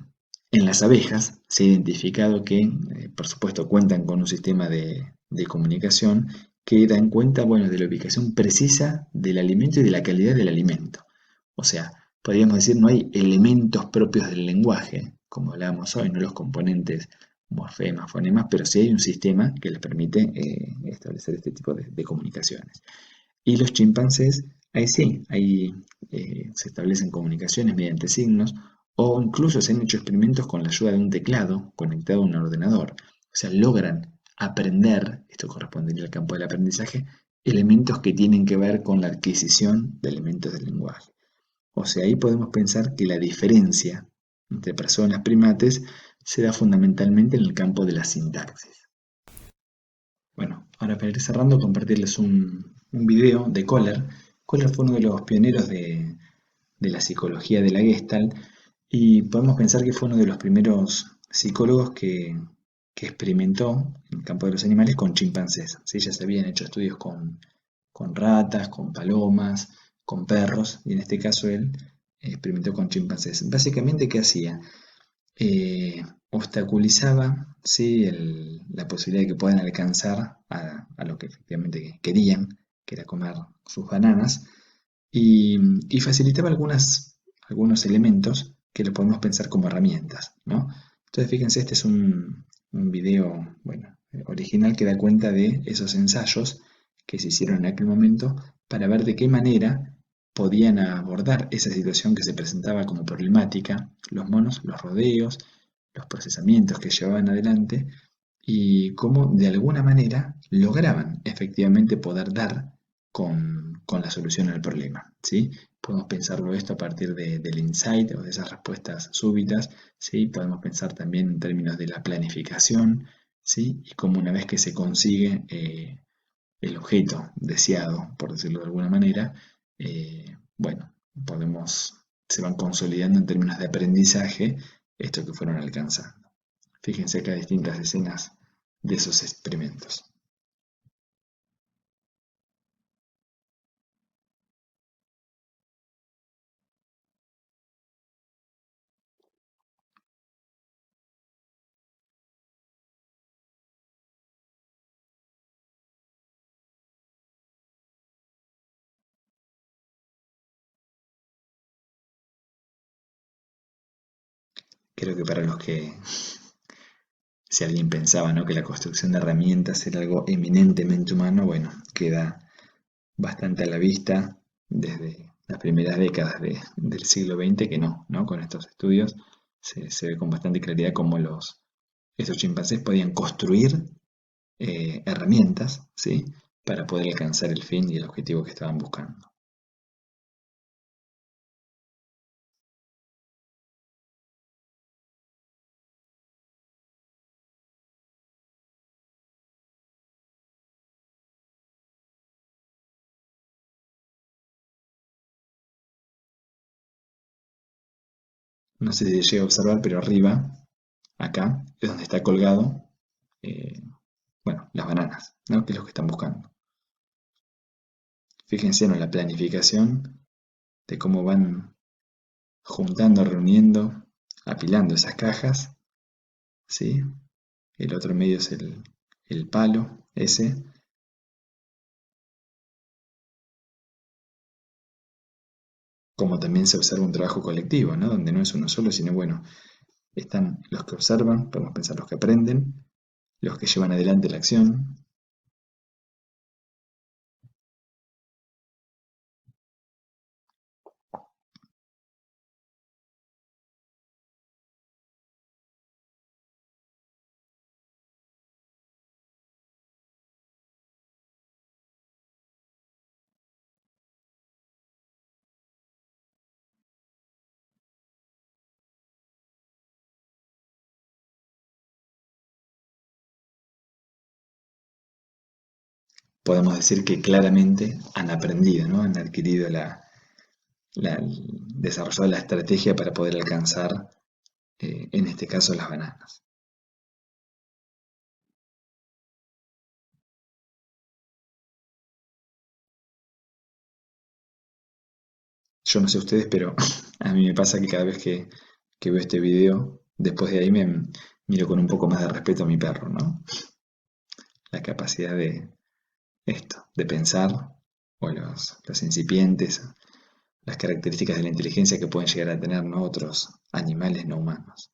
las abejas se ha identificado que, por supuesto, cuentan con un sistema de comunicación que da en cuenta, bueno, de la ubicación precisa del alimento y de la calidad del alimento. O sea, podríamos decir, no hay elementos propios del lenguaje, como hablábamos hoy, no los componentes, morfemas, fonemas, pero sí hay un sistema que les permite establecer este tipo de comunicaciones. Y los chimpancés, ahí sí, ahí se establecen comunicaciones mediante signos o incluso se han hecho experimentos con la ayuda de un teclado conectado a un ordenador. O sea, logran aprender, esto correspondería al campo del aprendizaje, elementos que tienen que ver con la adquisición de elementos del lenguaje. O sea, ahí podemos pensar que la diferencia entre personas primates se da fundamentalmente en el campo de la sintaxis. Bueno, ahora para ir cerrando, compartirles un video de Kohler. Kohler fue uno de los pioneros de la psicología de la Gestalt y podemos pensar que fue uno de los primeros psicólogos que experimentó en el campo de los animales con chimpancés. ¿Sí? Ya se habían hecho estudios con ratas, con palomas, con perros, y en este caso él experimentó con chimpancés. Básicamente, ¿qué hacía? Obstaculizaba, ¿sí? La posibilidad de que puedan alcanzar a lo que efectivamente querían, que era comer sus bananas, y facilitaba algunos elementos que lo podemos pensar como herramientas, ¿no? Entonces, fíjense, este es un video, bueno, original que da cuenta de esos ensayos que se hicieron en aquel momento para ver de qué manera podían abordar esa situación que se presentaba como problemática, los monos, los rodeos, los procesamientos que llevaban adelante y cómo de alguna manera lograban efectivamente poder dar con la solución al problema, ¿sí? Podemos pensarlo esto a partir del insight o de esas respuestas súbitas, ¿sí? Podemos pensar también en términos de la planificación, ¿sí? Y cómo una vez que se consigue el objeto deseado, por decirlo de alguna manera, bueno, se van consolidando en términos de aprendizaje esto que fueron alcanzando. Fíjense acá distintas escenas de esos experimentos. Creo que para los que, si alguien pensaba, ¿no?, que la construcción de herramientas era algo eminentemente humano, bueno, queda bastante a la vista desde las primeras décadas del siglo XX que no, ¿no? Con estos estudios se ve con bastante claridad cómo estos chimpancés podían construir herramientas, ¿sí? Para poder alcanzar el fin y el objetivo que estaban buscando. No sé si llega a observar, pero arriba, acá, es donde está colgado, eh, bueno, las bananas, ¿no? Que es lo que están buscando. Fíjense en la planificación de cómo van juntando, reuniendo, apilando esas cajas, ¿sí? El otro medio es el palo, ese. Como también se observa un trabajo colectivo, ¿no? Donde no es uno solo, sino, bueno, están los que observan, podemos pensar los que aprenden, los que llevan adelante la acción. Podemos decir que claramente han aprendido, ¿no? Han adquirido desarrollado la estrategia para poder alcanzar, en este caso, las bananas. Yo no sé ustedes, pero a mí me pasa que cada vez que veo este video, después de ahí me miro con un poco más de respeto a mi perro, ¿no? La capacidad de esto, de pensar, o los incipientes, las características de la inteligencia que pueden llegar a tener, ¿no? Otros animales no humanos.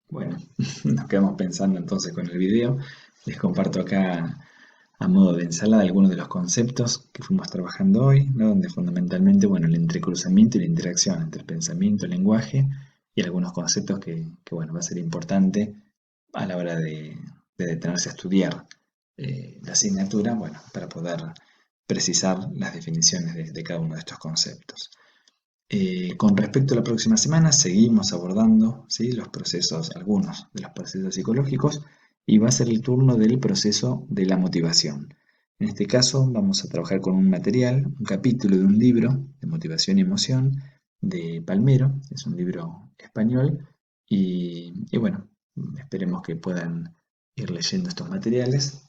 Bueno, nos quedamos pensando entonces con el video. Les comparto acá a modo de ensalada algunos de los conceptos que fuimos trabajando hoy, ¿no? Donde fundamentalmente, bueno, el entrecruzamiento y la interacción entre el pensamiento, el lenguaje y algunos conceptos que, bueno, va a ser importante a la hora de detenerse a estudiar la asignatura, bueno, para poder precisar las definiciones de cada uno de estos conceptos. Con respecto a la próxima semana, seguimos abordando, ¿sí? Los procesos, algunos de los procesos psicológicos, y va a ser el turno del proceso de la motivación. En este caso, vamos a trabajar con un material, un capítulo de un libro de motivación y emoción de Palmero, es un libro español, y bueno, esperemos que puedan ir leyendo estos materiales